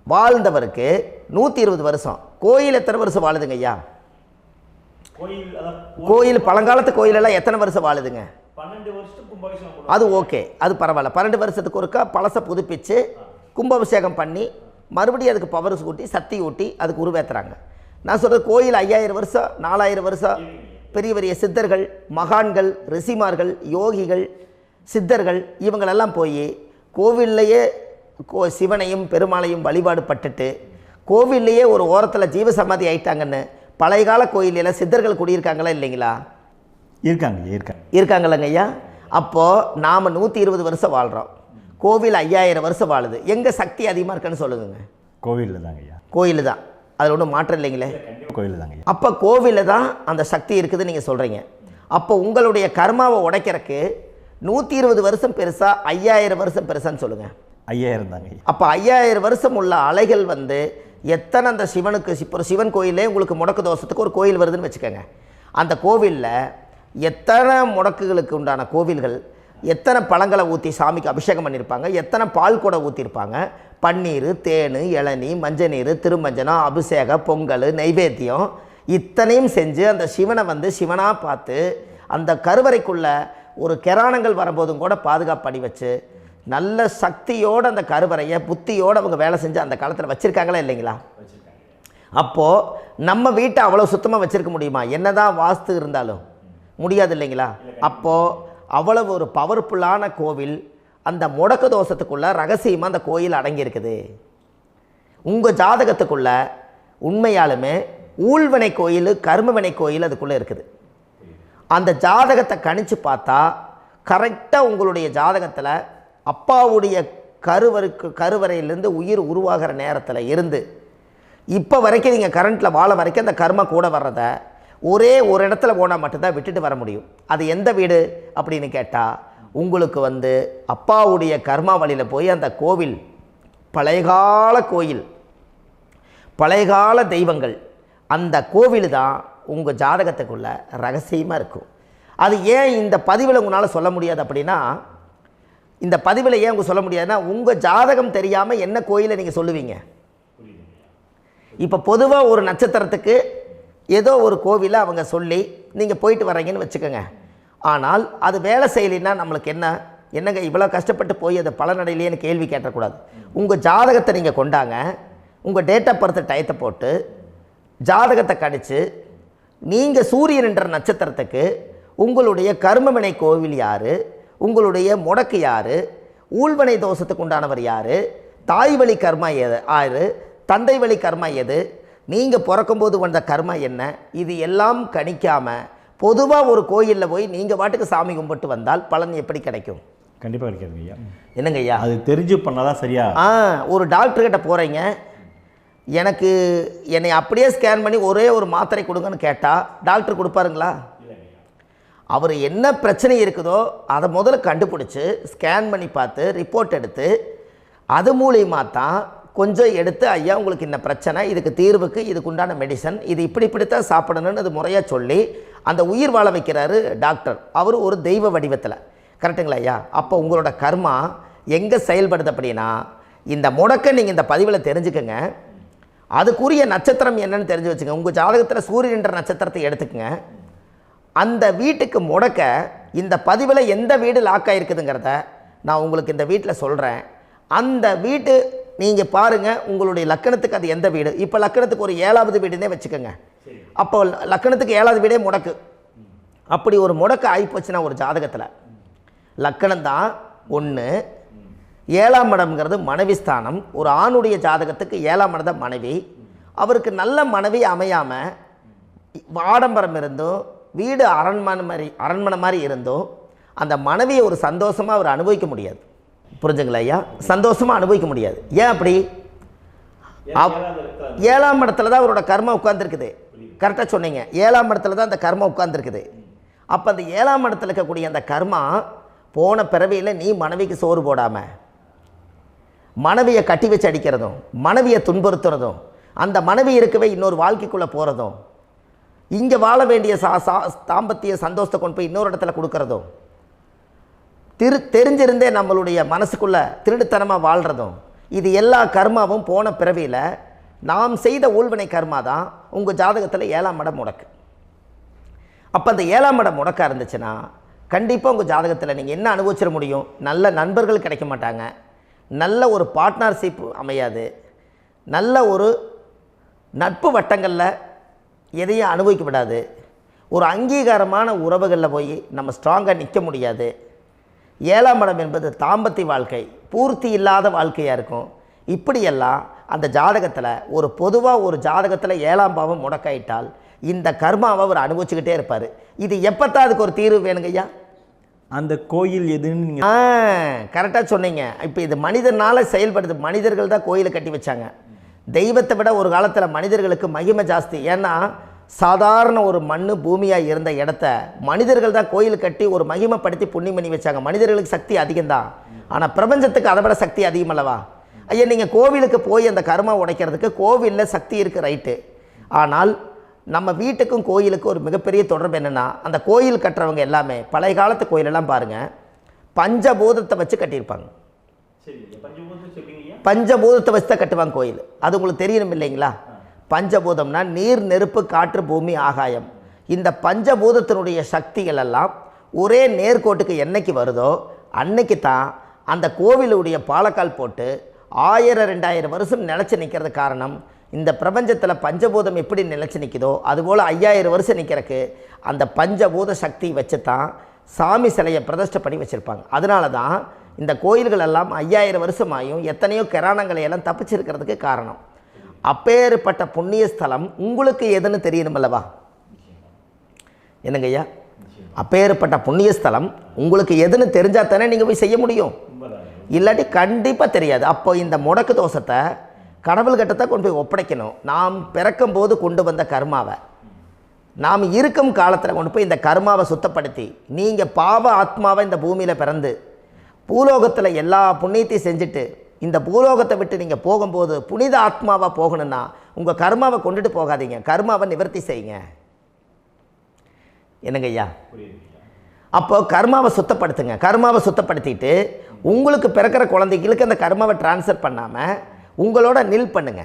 வாழ்ந்தவருக்கு 120 வருஷம். கோயில் எத்தனை வருஷம் வாழுதுங்க ஐயா? கோயில் பழங்காலத்து கோயிலெல்லாம் எத்தனை வருஷம் வாழுதுங்க? 12 வருஷத்துக்கு கும்பாபிஷேகம். அது ஓகே, அது பரவாயில்ல. 12 வருஷத்துக்கு ஒருக்கா பழசை புதுப்பிச்சு கும்பாபிஷேகம் பண்ணி மறுபடியும் அதுக்கு பவர் ஊட்டி சக்தி ஊட்டி அதுக்கு உருவேற்றுறாங்க. நான் சொல்கிறது கோயில் 5000 வருஷம் 4000 வருஷம் பெரிய பெரிய சித்தர்கள், மகான்கள், ரிஷிமார்கள், யோகிகள், சித்தர்கள் இவங்களெல்லாம் போய் கோவில்லையே சிவனையும் பெருமாளையும் வழிபாடு பட்டுட்டு கோவில்லையே ஒரு ஓரத்தில் ஜீவசமாதி ஆயிட்டாங்கன்னு பழைய கால கோயிலில் சித்தர்கள் குடியிருக்காங்களா இல்லைங்களா? இருக்காங்கல்லங்க ஐயா. அப்போது நாம் 120 வருஷம் வாழ்கிறோம், கோவில் 5000 வருஷம் வாழுது. எங்கே சக்தி அதிகமாக இருக்குன்னு சொல்லுங்க? கோவிலில் தாங்க ஐயா. கோயில் தான், அதில் ஒன்றும் மாற்றம் இல்லைங்களே. கோயில் தாங்க. அப்போ கோவிலில் தான் அந்த சக்தி இருக்குதுன்னு நீங்கள் சொல்கிறீங்க. அப்போ உங்களுடைய கர்மாவை உடைக்கிறதுக்கு 120 வருஷம் பெருசா 5000 வருஷம் பெருசான்னு சொல்லுங்கள்? 5000 தாங்க. அப்போ 5000 வருஷம் உள்ள அலைகள் வந்து எத்தனை அந்த சிவனுக்கு இப்போ சிவன் கோயிலே உங்களுக்கு முடக்கு தோஷத்துக்கு ஒரு கோயில் வருதுன்னு வச்சுக்கோங்க. அந்த கோவிலில் எத்தனை முடக்குகளுக்கு உண்டான கோவில்கள், எத்தனை பழங்களை ஊற்றி சாமிக்கு அபிஷேகம் பண்ணியிருப்பாங்க, எத்தனை பால் கூட ஊற்றிருப்பாங்க, பன்னீர், தேன், இளநீ, மஞ்சள் நீர், திருமஞ்சனம், அபிஷேகம், பொங்கல், நைவேத்தியம் இத்தனையும் செஞ்சு அந்த சிவனை வந்து சிவனாக பார்த்து அந்த கருவறைக்குள்ள ஒரு கிராணங்கள் வரும்போதும் கூட பாதுகாப்பு பண்ணி வச்சு நல்ல சக்தியோடு அந்த கருவறையை புத்தியோடு அவங்க வேலை செஞ்சு அந்த காலத்தில் வச்சுருக்காங்களா இல்லைங்களா? அப்போது நம்ம வீட்டை அவ்வளோ சுத்தமாக வச்சுருக்க முடியுமா? என்னதான் வாஸ்து இருந்தாலும் முடியாது இல்லைங்களா? அப்போது அவ்வளவு ஒரு பவர்ஃபுல்லான கோவில் அந்த முடக்கு தோஷத்துக்குள்ளே ரகசியமாக அந்த கோயில் அடங்கியிருக்குது. உங்கள் ஜாதகத்துக்குள்ளே உண்மையாலுமே ஊழ்வினை கோயில், கர்மவினை கோயில் அதுக்குள்ளே இருக்குது. அந்த ஜாதகத்தை கணிச்சு பார்த்தா கரெக்டாக உங்களுடைய ஜாதகத்தில் அப்பாவுடைய கருவறையிலேருந்து உயிர் உருவாகிற நேரத்தில் இருந்து இப்போ வரைக்கும் நீங்கள் கரண்ட்டில் வாழ வரைக்கும் அந்த கர்ம கூட வர்றதை ஒரே ஒரு இடத்துல போனால் மட்டும்தான் விட்டுட்டு வர முடியும். அது எந்த வீடு அப்படின்னு கேட்டால் உங்களுக்கு வந்து அப்பாவுடைய கர்மா வழியில் போய் அந்த கோவில் பழையகால கோயில், பழையகால தெய்வங்கள், அந்த கோவில் தான் உங்கள் ஜாதகத்துக்குள்ள ரகசியமாக இருக்கும். அது ஏன் இந்த பதிவில் உங்களால் சொல்ல முடியாது அப்படின்னா, இந்த பதிவில் ஏன் உங்க சொல்ல முடியாதுன்னா உங்கள் ஜாதகம் தெரியாமல் என்ன கோயிலை நீங்கள் சொல்லுவீங்க? இப்போ பொதுவாக ஒரு நட்சத்திரத்துக்கு ஏதோ ஒரு கோவிலை அவங்க சொல்லி நீங்கள் போயிட்டு வர்றீங்கன்னு வச்சுக்கோங்க. ஆனால் அது வேலை செய்யலைன்னா நம்மளுக்கு என்னங்க இவ்வளோ கஷ்டப்பட்டு போய் அதை பலனடையிலேன்னு கேள்வி கேட்டக்கூடாது. உங்கள் ஜாதகத்தை நீங்கள் கொண்டாங்க, உங்கள் டேட் ஆஃப் பர்த் டயத்தை போட்டு ஜாதகத்தை கணிச்சு நீங்கள் சூரியன் என்ற நட்சத்திரத்துக்கு உங்களுடைய கர்மவினை கோவில் யார், உங்களுடைய முடக்கு யார், ஊழ்வனை தோஷத்துக்கு உண்டானவர் யார், தாய் வழி கர்மா யார், தந்தை வழி கர்மா எது, நீங்கள் பிறக்கும்போது வந்த கர்மா என்ன, இது எல்லாம் கணிக்காமல் பொதுவாக ஒரு கோயிலில் போய் நீங்கள் பாட்டுக்கு சாமி கும்பிட்டு வந்தால் பலன் எப்படி கிடைக்கும்? கண்டிப்பாக கிடைக்காதுங்க ஐயா. என்னங்க ஐயா? அது தெரிஞ்சு பண்ணாதான் சரியா? ஒரு டாக்டர்கிட்ட போகிறீங்க, என்னை அப்படியே ஸ்கேன் பண்ணி ஒரே ஒரு மாத்திரை கொடுங்கன்னு கேட்டால் டாக்டர் கொடுப்பாருங்களா? அவர் என்ன பிரச்சனை இருக்குதோ அதை முதல்ல கண்டுபிடிச்சி ஸ்கேன் பண்ணி பார்த்து ரிப்போர்ட் எடுத்து அது மூலியமாக தான் கொஞ்சம் எடுத்து ஐயா உங்களுக்கு இந்த பிரச்சனை, இதுக்கு தீர்வுக்கு இதுக்குண்டான மெடிசன், இது இப்படித்தான் சாப்பிடணும்னு அது முறையாக சொல்லி அந்த உயிர் வாழ வைக்கிறாரு டாக்டர். அவர் ஒரு தெய்வ வடிவத்தில். கரெக்டுங்களா ஐயா? அப்போ உங்களோட கர்மா எங்கே செயல்படுது அப்படின்னா, இந்த முடக்க நீங்கள் இந்த பதிவில் தெரிஞ்சுக்கங்க. அதுக்குரிய நட்சத்திரம் என்னன்னு தெரிஞ்சு வச்சுங்க. உங்கள் ஜாதகத்தில் சூரியன் என்ற நட்சத்திரத்தை எடுத்துக்கங்க. அந்த வீட்டுக்கு முடக்க இந்த பதிவில் எந்த வீடு லாக் ஆகிருக்குதுங்கிறத நான் உங்களுக்கு இந்த வீட்டில் சொல்கிறேன். அந்த வீட்டு நீங்கள் பாருங்கள், உங்களுடைய லக்கணத்துக்கு அது எந்த வீடு. இப்போ லக்கணத்துக்கு ஒரு 7வது வீடுன்னே வச்சுக்கோங்க. அப்போ லக்கணத்துக்கு 7வது வீடே முடக்கு. அப்படி ஒரு முடக்கு ஆகிப்போச்சுன்னா ஒரு ஜாதகத்தில் லக்கணம் தான் 1, 7ஆம் இடம்ங்கிறது மனைவி ஸ்தானம். ஒரு ஆணுடைய ஜாதகத்துக்கு 7ஆம் இடம் தான் மனைவி. அவருக்கு நல்ல மனைவி அமையாமல் ஆடம்பரம் இருந்தும் வீடு அரண்மனை மாதிரி இருந்தும் அந்த மனைவியை ஒரு சந்தோஷமாக அவர் அனுபவிக்க முடியாது. புரிஞ்சுங்களா ஐயா? சந்தோஷமாக அனுபவிக்க முடியாது. ஏன் அப்படி? 7ஆம் இடத்துல தான் அவரோட கர்மா உட்கார்ந்துருக்குது. கரெக்டாக சொன்னீங்க. 7ஆம் இடத்துல தான் அந்த கர்மா உட்கார்ந்துருக்குது. அப்போ அந்த 7ஆம் இடத்துல இருக்கக்கூடிய அந்த கர்மா போன பிறவியில் நீ மனைவிக்கு சோறு போடாமல் மனைவியை கட்டி வச்சு அடிக்கிறதும், மனைவியை துன்புறுத்துறதும், அந்த மனைவி இருக்கவே இன்னொரு வாழ்க்கைக்குள்ளே போகிறதும், இங்கே வாழ வேண்டிய தாம்பத்திய சந்தோஷத்தை கொண்டு போய் இன்னொரு இடத்துல கொடுக்கறதும், தெரிஞ்சிருந்தே நம்மளுடைய மனசுக்குள்ளே திருடுத்தனமாக வாழ்கிறதும், இது எல்லா கர்மாவும் போன பிறவியில் நாம் செய்த ஊழ்வினை கர்மா தான் உங்கள் ஜாதகத்தில் 7ஆம் இடம் முடக்கு. அப்போ அந்த 7ஆம் இடம் முடக்கா இருந்துச்சுன்னா கண்டிப்பாக உங்கள் ஜாதகத்தில் நீங்கள் என்ன அனுபவிச்சிட முடியும்? நல்ல நண்பர்கள் கிடைக்க மாட்டாங்க, நல்ல ஒரு பார்ட்னர்ஷிப் அமையாது, நல்ல ஒரு நட்பு வட்டங்களில் எதையும் அனுபவிக்க விடாது, ஒரு அங்கீகாரமான உறவுகளில் போய் நம்ம ஸ்ட்ராங்காக நிற்க முடியாது. 7ஆம் இடம் என்பது தாம்பத்திய வாழ்க்கை, பூர்த்தி இல்லாத வாழ்க்கையாக இருக்கும். இப்படியெல்லாம் அந்த ஜாதகத்தில் ஒரு பொதுவாக ஒரு ஜாதகத்தில் 7ஆம் பாவம் முடக்காயிட்டால் இந்த கர்மாவை அவர் அனுபவிச்சுக்கிட்டே இருப்பார். இது எப்போத்தான் அதுக்கு ஒரு தீர்வு வேணுங்கய்யா? அந்த கோயில் எதுன்னு நீங்கள் கரெக்டாக சொன்னீங்க. இப்போ இது மனிதனால் செயல்படுது. மனிதர்கள் தான் கோயிலை கட்டி வச்சாங்க. தெய்வத்தை விட ஒரு காலத்தில் மனிதர்களுக்கு மகிமை ஜாஸ்தி. ஏன்னா சாதாரண ஒரு மண் பூமியாக இருந்த இடத்த மனிதர்கள் தான் கோயில் கட்டி ஒரு மகிமைப்படுத்தி புண்ணியம் பண்ணி வச்சாங்க. மனிதர்களுக்கு சக்தி அதிகம்தான், ஆனால் பிரபஞ்சத்துக்கு அதை விட சக்தி அதிகம் அல்லவா? ஐயா, நீங்கள் கோவிலுக்கு போய் அந்த கர்மா உடைக்கிறதுக்கு கோவிலில் சக்தி இருக்குது, ரைட்டு. ஆனால் நம்ம வீட்டுக்கும் கோயிலுக்கும் ஒரு மிகப்பெரிய தொடர்பு என்னென்னா, அந்த கோயில் கட்டுறவங்க எல்லாமே பழைய காலத்து கோயிலெல்லாம் பாருங்கள், பஞ்சபூதத்தை வச்சு கட்டியிருப்பாங்க. பஞ்சபூதத்தை வச்சு தான் கட்டுவாங்க கோயில். அது உங்களுக்கு தெரியணும் இல்லைங்களா? பஞ்சபூதம்னா நீர், நெருப்பு, காற்று, பூமி, ஆகாயம். இந்த பஞ்சபூதத்தினுடைய சக்திகள் எல்லாம் ஒரே நேர்கோட்டுக்கு என்னைக்கு வருதோ அன்னைக்கு தான் அந்த கோவிலுடைய பாலக்கால் போட்டு 1000-2000 வருஷம் நிலச்சி நிற்கிறது. காரணம், இந்த பிரபஞ்சத்தில் பஞ்சபூதம் எப்படி நிலச்சி நிற்குதோ அதுபோல் 5000 வருஷம் நிற்கிறதுக்கு அந்த பஞ்சபூத சக்தி வச்சு தான் சாமி சிலையை பிரதிஷ்டை பண்ணி வச்சுருப்பாங்க. அதனால தான் இந்த கோயில்கள் எல்லாம் 5000 வருஷமாயும் எத்தனையோ கிராணங்களை எல்லாம் தப்பிச்சிருக்கிறதுக்கு காரணம். அப்பேற்பட்ட புண்ணிய ஸ்தலம் உங்களுக்கு எதுன்னு தெரியணும் அல்லவா? என்னங்க ஐயா? அப்பேற்பட்ட புண்ணிய ஸ்தலம் உங்களுக்கு எதுன்னு தெரிஞ்சால் தானே நீங்கள் போய் செய்ய முடியும், இல்லாட்டி கண்டிப்பாக தெரியாது. அப்போ இந்த முடக்கு தோஷத்தை கடவுள்கிட்ட கொண்டு போய் ஒப்படைக்கணும். நாம் பிறக்கும் போது கொண்டு வந்த கர்மாவை நாம் இருக்கும் காலத்தில் கொண்டு போய் இந்த கர்மாவை சுத்தப்படுத்தி, நீங்கள் பாவ ஆத்மாவை இந்த பூமியில் பிறந்து பூலோகத்தில் எல்லா புண்ணியத்தையும் செஞ்சுட்டு இந்த பூலோகத்தை விட்டு நீங்கள் போகும்போது புனித ஆத்மாவாக போகணுன்னா உங்கள் கர்மாவை கொண்டுட்டு போகாதீங்க, கர்மாவை நிவர்த்தி செய்யுங்க. என்னங்க ஐயா? அப்போ கர்மாவை சுத்தப்படுத்துங்க. கர்மாவை சுத்தப்படுத்திட்டு உங்களுக்கு பிறக்கிற குழந்தைகளுக்கு அந்த கர்மாவை டிரான்ஸ்ஃபர் பண்ணாமல் உங்களோட நில் பண்ணுங்க.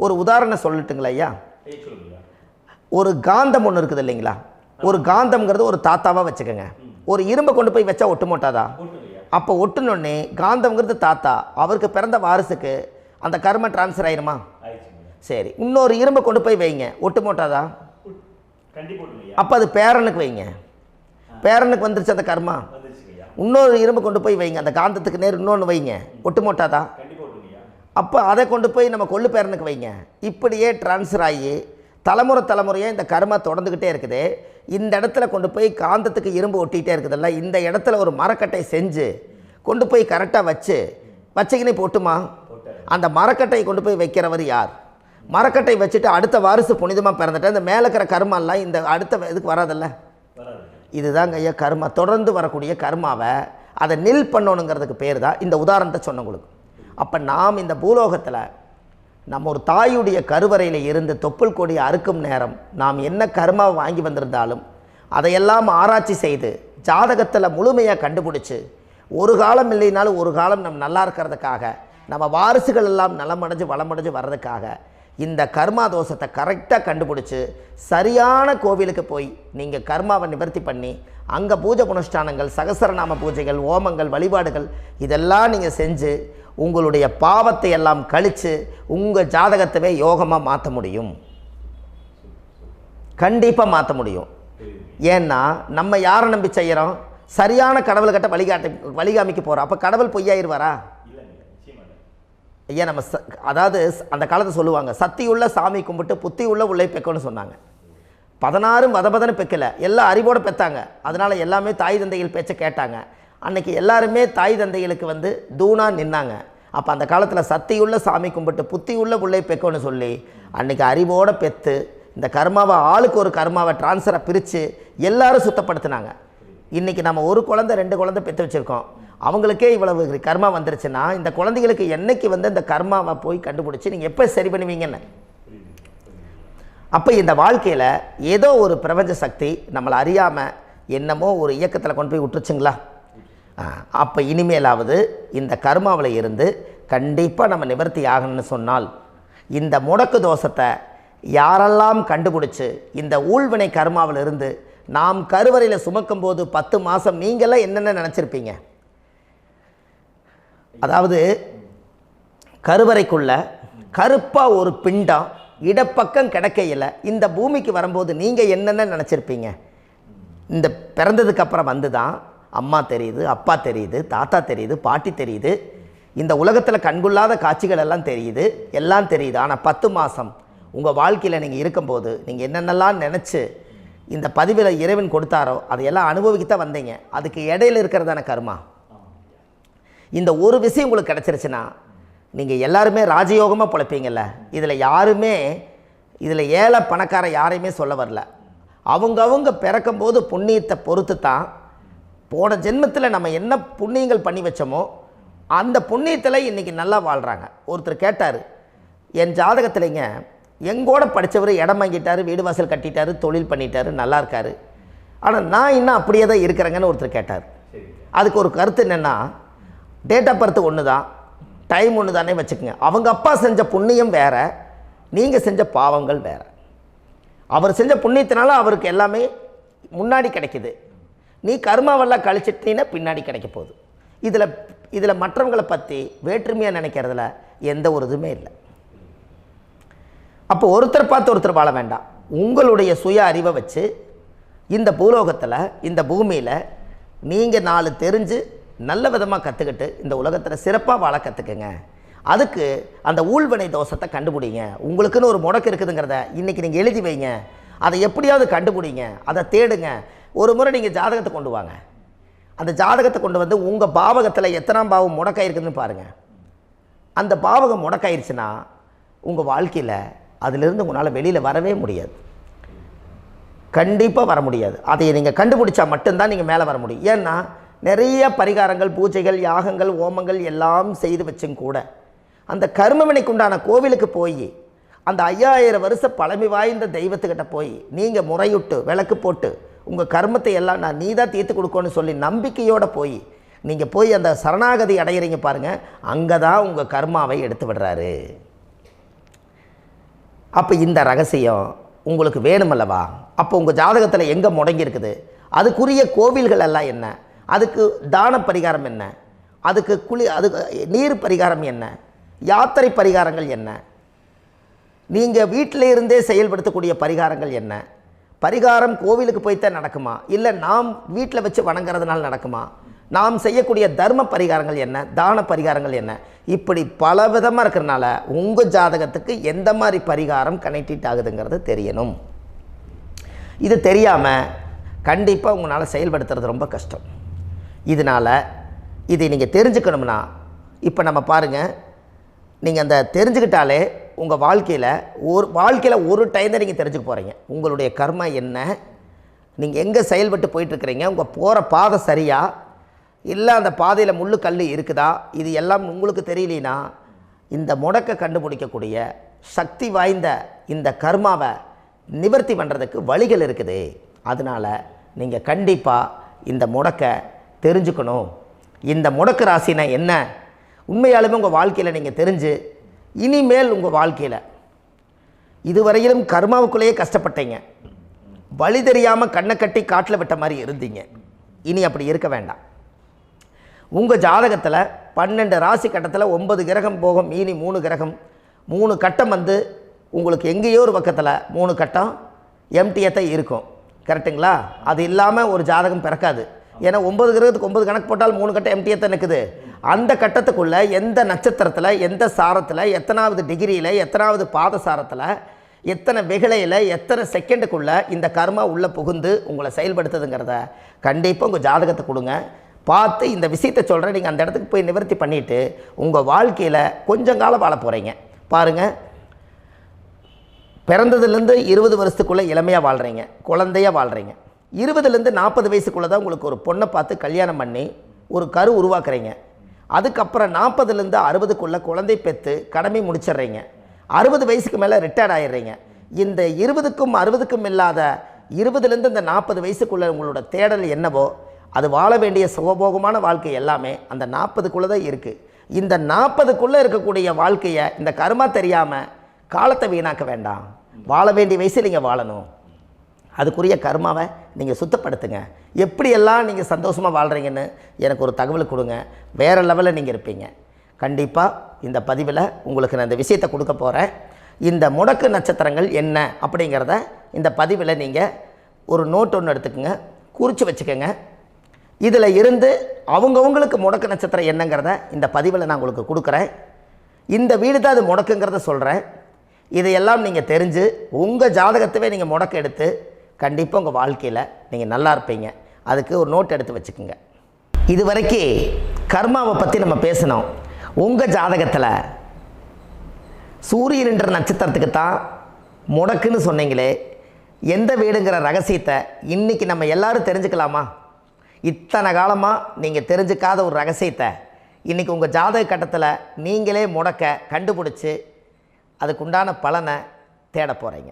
ஒரு உதாரணம் சொல்லட்டுங்களா ஐயா? ஒரு காந்தம் ஒன்று இருக்குது இல்லைங்களா? ஒரு காந்தம்ங்கிறது ஒரு தாத்தாவாக வச்சுக்கோங்க. ஒரு இரும்பை கொண்டு போய் வச்சா ஒட்டு மோட்டாதா? அப்போ ஒட்டுனோடனே காந்தம்ங்கிறது தாத்தா, அவருக்கு பிறந்த வாரிசுக்கு அந்த கர்ம டிரான்ஸ்ஃபர் ஆயிருமா? சரி, இன்னொரு இரும்பை கொண்டு போய் வைங்க, ஒட்டு மோட்டாதா? அப்போ அது பேரனுக்கு வைங்க, பேரனுக்கு வந்துருச்சு அந்த கர்மா. இன்னொரு இரும்பை கொண்டு போய் வைங்க, அந்த காந்தத்துக்கு நேர் இன்னொன்று வைங்க, ஒட்டு மோட்டாதா? அப்போ அதை கொண்டு போய் நம்ம கொள்ளு பேரனுக்கு வைங்க. இப்படியே டிரான்ஸ்ஃபர் ஆகி தலைமுறையாக இந்த கர்மா தொடர்ந்துக்கிட்டே இருக்குது. இந்த இடத்துல கொண்டு போய் காந்தத்துக்கு இரும்பு ஒட்டிகிட்டே இருக்குதுல்ல, இந்த இடத்துல ஒரு மரக்கட்டை செஞ்சு கொண்டு போய் கரெக்டாக வச்சுக்கினே போட்டுமா? அந்த மரக்கட்டையை கொண்டு போய் வைக்கிறவர் யார்? மரக்கட்டை வச்சுட்டு அடுத்த வாரிசு புனிதமாக பிறந்துட்டு அந்த மேலே இருக்கிற கர்மாலாம் இந்த அடுத்த இதுக்கு வராதில்ல. இதுதாங்க ஐயா கர்மா. தொடர்ந்து வரக்கூடிய கர்மாவை அதை நில் பண்ணணுங்கிறதுக்கு பேர் தான் இந்த உதாரணத்தை சொன்னவங்களுக்கு. அப்போ நாம் இந்த பூலோகத்தில் நம்ம ஒரு தாயுடைய கருவறையில் இருந்து தொப்புள் கொடி அறுக்கும் நேரம் நாம் என்ன கர்மாவை வாங்கி வந்திருந்தாலும் அதையெல்லாம் ஆராய்ச்சி செய்து ஜாதகத்தில் முழுமையாக கண்டுபிடிச்சி ஒரு காலம் இல்லைனாலும் ஒரு காலம் நம்ம நல்லா இருக்கிறதுக்காக, நம்ம வாரிசுகள் எல்லாம் நலமடைஞ்சு வளமடைஞ்சு வர்றதுக்காக இந்த கர்மா தோஷத்தை கரெக்டாக கண்டுபிடிச்சி சரியான கோவிலுக்கு போய் நீங்கள் கர்மாவை நிவர்த்தி பண்ணி அங்கே பூஜை புனஸ்தானங்கள், சகசரநாம பூஜைகள், ஓமங்கள், வழிபாடுகள் இதெல்லாம் நீங்கள் செஞ்சு உங்களுடைய பாவத்தை எல்லாம் கழித்து உங்கள் ஜாதகத்தவே யோகமாக மாற்ற முடியும். கண்டிப்பாக மாற்ற முடியும். ஏன்னா நம்ம யாரை நம்பி செய்கிறோம்? சரியான கடவுள்கிட்ட வழிகாமிக்க போகிறோம். அப்போ கடவுள் பொய்யாயிருவாரா? ஐயா நம்ம அதாவது அந்த காலத்தை சொல்லுவாங்க, சத்தியுள்ள சாமி கும்பிட்டு புத்தி உள்ள உள்ளே பெக்கணும்னு சொன்னாங்க. 16 வதபதன்னு பெக்கலை, எல்லாம் அறிவோடு பெற்றாங்க. அதனால் எல்லாமே தாய் தந்தைகள் பேச்சை கேட்டாங்க. அன்றைக்கி எல்லாருமே தாய் தந்தைகளுக்கு தூணாக நின்னாங்க. அப்போ அந்த காலத்தில் சத்தியுள்ள சாமி கும்பிட்டு புத்தி உள்ள உள்ளே பெக்கணும்னு சொல்லி அன்றைக்கி அறிவோடு பெற்று இந்த கர்மாவை ஆளுக்கு ஒரு கர்மாவை டிரான்ஸ்ஃபரை பிரித்து எல்லாரும் சுத்தப்படுத்தினாங்க. இன்றைக்கி நம்ம ஒரு குழந்தை 2 குழந்தை பெற்று வச்சுருக்கோம். அவங்களுக்கே இவ்வளவு கர்மா வந்துருச்சுன்னா இந்த குழந்தைகளுக்கு என்னைக்கு இந்த கர்மாவை போய் கண்டுபிடிச்சி நீங்கள் எப்போ சரி பண்ணுவீங்கன்னு. அப்போ இந்த வாழ்க்கையில் ஏதோ ஒரு பிரபஞ்ச சக்தி நம்மளை அறியாமல் என்னமோ ஒரு இயக்கத்தில் கொண்டு போய் விட்டுருச்சுங்களா? அப்போ இனிமேலாவது இந்த கர்மாவில் இருந்து கண்டிப்பாக நம்ம நிவர்த்தி ஆகணும்னு சொன்னால் இந்த முடக்கு தோஷத்தை யாரெல்லாம் கண்டுபிடிச்சி இந்த ஊழ்வினை கர்மாவில் இருந்து நாம் கருவறையில் சுமக்கும் போது 10 மாதம் நீங்களாம் என்னென்ன நினச்சிருப்பீங்க? அதாவது கருவறைக்குள்ள கருப்பாக ஒரு பிண்டம் இடப்பக்கம் கிடக்கையில் இந்த பூமிக்கு வரும்போது நீங்கள் என்னென்ன நினச்சிருப்பீங்க? இந்த பிறந்ததுக்கு அப்புறம் வந்து தான் அம்மா தெரியுது, அப்பா தெரியுது, தாத்தா தெரியுது, பாட்டி தெரியுது, இந்த உலகத்தில் கண்கொள்ளாத காட்சிகள் எல்லாம் தெரியுது, எல்லாம் தெரியுது. ஆனால் 10 மாதம் உங்கள் வாழ்க்கையில் நீங்கள் இருக்கும்போது நீங்கள் என்னென்னலாம் நினச்சி இந்த பதிவில் இறைவன் கொடுத்தாரோ அதையெல்லாம் அனுபவிக்கத்தான் வந்தீங்க. அதுக்கு இடையில இருக்கிறதான கர்மா. இந்த ஒரு விஷயம் உங்களுக்கு கிடச்சிருச்சுன்னா நீங்கள் எல்லாருமே ராஜயோகமாக பிழைப்பீங்கள்ல. இதில் ஏழை பணக்கார யாரையுமே சொல்ல வரல. அவங்க பிறக்கும்போது புண்ணியத்தை பொறுத்து தான் போன ஜென்மத்தில் நம்ம என்ன புண்ணியங்கள் பண்ணி வச்சோமோ அந்த புண்ணியத்தில் இன்றைக்கி நல்லா வாழ்கிறாங்க. ஒருத்தர் கேட்டார், என் ஜாதகத்தில்ங்க எங்கூட படித்தவர் இடம் வாங்கிட்டார், வீடு வாசல் கட்டிட்டார், தொழில் பண்ணிட்டார், நல்லா இருக்கார், ஆனால் நான் இன்னும் அப்படியே தான் இருக்கிறேங்கன்னு ஒருத்தர் கேட்டார். அதுக்கு ஒரு கருத்து என்னென்னா, டேட் ஆஃப் பர்த் ஒன்று தான், டைம் ஒன்று தானே வச்சுக்கோங்க. அவங்க அப்பா செஞ்ச புண்ணியம் வேறு, நீங்கள் செஞ்ச பாவங்கள் வேறு. அவர் செஞ்ச புண்ணியத்தினால அவருக்கு எல்லாமே முன்னாடி கிடைக்குது. நீ கர்மாவெல்லாம் கழிச்சிட்டீங்கன்னா பின்னாடி கிடைக்க போகுது. இதில் மற்றவங்களை பற்றி வேற்றுமையாக நினைக்கிறதுல எந்த ஒரு இதுவுமே இல்லை. அப்போ ஒருத்தர் பார்த்து ஒருத்தர் வாழ வேண்டாம். உங்களுடைய சுய அறிவை வச்சு இந்த பூலோகத்தில் இந்த பூமியில் நீங்கள் 4 தெரிஞ்சு நல்ல விதமாக கற்றுக்கிட்டு இந்த உலகத்தில் சிறப்பாக வாழ கற்றுக்குங்க. அதுக்கு அந்த ஊழ்வினை தோஷத்தை கண்டுபிடிங்க. உங்களுக்குன்னு ஒரு முடக்கு இருக்குதுங்கிறத இன்றைக்கி நீங்கள் எழுதி வைங்க. அதை எப்படியாவது கண்டுபிடிங்க, அதை தேடுங்க. ஒரு முறை நீங்கள் ஜாதகத்தை கொண்டு வாங்க. அந்த ஜாதகத்தை கொண்டு வந்து உங்கள் பாவகத்தில் எத்தனாம் பாவம் முடக்காயிருக்குதுன்னு பாருங்கள். அந்த பாவகம் முடக்காயிருச்சுன்னா உங்கள் வாழ்க்கையில் அதிலிருந்து உங்களால் வெளியில் வரவே முடியாது, கண்டிப்பாக வர முடியாது. அதை நீங்கள் கண்டுபிடிச்சா மட்டும்தான் நீங்கள் மேலே வர முடியும். ஏன்னா நிறைய பரிகாரங்கள், பூஜைகள், யாகங்கள், ஓமங்கள் எல்லாம் செய்து வச்சும் கூட அந்த கர்மவினைக்கு உண்டான கோவிலுக்கு போய் அந்த 5000 வருஷ பழமை வாய்ந்த தெய்வத்துக்கிட்ட போய் நீங்கள் முறையிட்டு விளக்கு போட்டு உங்கள் கர்மத்தை எல்லாம் நான் நீ தான் தீர்த்து கொடுக்கணும்னு சொல்லி நம்பிக்கையோடு நீங்கள் போய் அந்த சரணாகதி அடையிறீங்க பாருங்கள், அங்கே தான் உங்கள் கர்மாவை எடுத்து விடுறாரு. அப்போ இந்த ரகசியம் உங்களுக்கு வேணுமல்லவா? அப்போ உங்கள் ஜாதகத்தில் எங்கே முடங்கி அதுக்குரிய கோவில்கள் எல்லாம் என்ன, அதுக்கு தான பரிகாரம் என்ன, அதுக்கு நீர் பரிகாரம் என்ன, யாத்திரை பரிகாரங்கள் என்ன, நீங்கள் வீட்டில் இருந்தே செயல்படுத்தக்கூடிய பரிகாரங்கள் என்ன, பரிகாரம் கோவிலுக்கு போய்த்தான் நடக்குமா, இல்லை நாம் வீட்டில் வச்சு வணங்குறதுனால நடக்குமா, நாம் செய்யக்கூடிய தர்ம பரிகாரங்கள் என்ன, தான பரிகாரங்கள் என்ன, இப்படி பல விதமாக இருக்கிறனால உங்கள் ஜாதகத்துக்கு எந்த மாதிரி பரிகாரம் கனெக்ட் ஆகுதுங்கிறது தெரியணும். இது தெரியாமல் கண்டிப்பாக உங்களால் செயல்படுத்துறது ரொம்ப கஷ்டம். இதனால் இதை நீங்கள் தெரிஞ்சுக்கணும்னா இப்போ நம்ம பாருங்கள், நீங்கள் அந்த தெரிஞ்சுக்கிட்டாலே உங்கள் வாழ்க்கையில் ஒரு டைம் தான் நீங்கள் தெரிஞ்சுக்க போகிறீங்க. உங்களுடைய கர்மா என்ன, நீங்கள் எங்கே செயல்பட்டு போயிட்டுருக்கிறீங்க, உங்கள் போகிற பாதை சரியா இல்லை அந்த பாதையில் முள்ளு கல் இருக்குதா, இது எல்லாம் உங்களுக்கு தெரியலனா இந்த முடக்கை கண்டுபிடிக்கக்கூடிய சக்தி வாய்ந்த இந்த கர்மாவை நிவர்த்தி பண்ணுறதுக்கு வழிகள் இருக்குது. அதனால் நீங்கள் கண்டிப்பாக இந்த முடக்கை தெரிஞ்சுக்கணும். இந்த முடக்கு ராசினா என்ன உண்மையாலுமே உங்கள் வாழ்க்கையில் நீங்கள் தெரிஞ்சு இனிமேல் உங்கள் வாழ்க்கையில் இதுவரையிலும் கர்மாவுக்குள்ளேயே கஷ்டப்பட்டீங்க, வழி தெரியாமல் கண்ணை கட்டி காட்டில் விட்ட மாதிரி இருந்தீங்க. இனி அப்படி இருக்க வேண்டாம். உங்கள் ஜாதகத்தில் 12 ராசி கட்டத்தில் 9 கிரகம் போகும், மீனி 3 கிரகம், 3 கட்டம் வந்து உங்களுக்கு எங்கேயோ ஒரு பக்கத்தில் 3 கட்டம் எம்டியாக தான் இருக்கும். கரெக்டுங்களா? அது இல்லாமல் ஒரு ஜாதகம் பிறக்காது. ஏன்னா 9 கிரகத்துக்கு 9 கணக்கு போட்டால் 3 கட்டம் எம்டியாக தான் நிற்குது. அந்த கட்டத்துக்குள்ளே எந்த நட்சத்திரத்தில், எந்த சாரத்தில், எத்தனாவது டிகிரியில், எத்தனாவது பாதசாரத்தில், எத்தனை வெகுளையில், எத்தனை செகண்டுக்குள்ளே இந்த கர்மா உள்ளே புகுந்து உங்களை செயல்படுத்துதுங்கிறத கண்டிப்பாக உங்கள் ஜாதகத்தை கொடுங்க. பார்த்து இந்த விஷயத்தை சொல்கிறேன், நீங்கள் அந்த இடத்துக்கு போய் நிவர்த்தி பண்ணிவிட்டு உங்கள் வாழ்க்கையில் கொஞ்சம் காலம் வாழ போகிறீங்க. பாருங்கள், பிறந்ததுலேருந்து 20 வருஷத்துக்குள்ளே இளமையாக வாழ்கிறீங்க, குழந்தையாக வாழ்கிறீங்க. 20லேருந்து 40 வயசுக்குள்ளே தான் உங்களுக்கு ஒரு பொண்ணை பார்த்து கல்யாணம் பண்ணி ஒரு கரு உருவாக்குறீங்க. அதுக்கப்புறம் 40லேருந்து 60க்குள்ளே குழந்தை பெற்று கடமை முடிச்சிடுறீங்க. 60 வயசுக்கு மேலே ரிட்டையர்ட் ஆகிடுறீங்க. இந்த 20க்கும் 60க்கும் இல்லாத 20லேருந்து இந்த 40 வயசுக்குள்ளே உங்களோட தேடல் என்னவோ அது வாழ வேண்டிய சுகபோகமான வாழ்க்கை எல்லாமே அந்த 40க்குள்ளே தான் இருக்குது. இந்த 40க்குள்ளே இருக்கக்கூடிய வாழ்க்கையை இந்த கர்மா தெரியாமல் காலத்தை வீணாக்க வேண்டாம். வாழ வேண்டிய வயசில் நீங்கள் வாழணும். அதுக்குரிய கர்மாவை நீங்கள் சுத்தப்படுத்துங்க. எப்படியெல்லாம் நீங்கள் சந்தோஷமாக வாழ்கிறீங்கன்னு எனக்கு ஒரு தகவல் கொடுங்க. வேறு லெவலில் நீங்கள் இருப்பீங்க. கண்டிப்பாக இந்த பதிவில் உங்களுக்கு நான் இந்த விஷயத்தை கொடுக்க போகிறேன். இந்த முடக்கு நட்சத்திரங்கள் என்ன அப்படிங்கிறத இந்த பதிவில் நீங்கள் ஒரு நோட் ஒன்று எடுத்துக்கோங்க, குறித்து வச்சுக்கோங்க. இதில் இருந்து அவங்கவுங்களுக்கு முடக்கு நட்சத்திரம் என்னங்கிறத இந்த பதிவில் நான் உங்களுக்கு கொடுக்குறேன். இந்த வீடு தான் அது முடக்குங்கிறத சொல்கிறேன். இதையெல்லாம் நீங்கள் தெரிஞ்சு உங்கள் ஜாதகத்தவே நீங்கள் முடக்கு எடுத்து கண்டிப்பாக உங்கள் வாழ்க்கையில் நீங்கள் நல்லா இருப்பீங்க. அதுக்கு ஒரு நோட் எடுத்து வச்சுக்கோங்க. இது வரைக்கும் கர்மாவை பற்றி நம்ம பேசினோம். உங்கள் ஜாதகத்தில் சூரியன் என்ற நட்சத்திரத்துக்கு தான் முடக்குன்னு சொன்னீங்களே, எந்த வீடுங்கிற ரகசியத்தை இன்றைக்கி நம்ம எல்லோரும் தெரிஞ்சுக்கலாமா? இத்தனை காலமாக நீங்கள் தெரிஞ்சுக்காத ஒரு ரகசியத்தை இன்றைக்கி உங்கள் ஜாதக கட்டத்தில் நீங்களே முடக்க கண்டுபிடிச்சி அதுக்குண்டான பலனை தேட போகிறீங்க.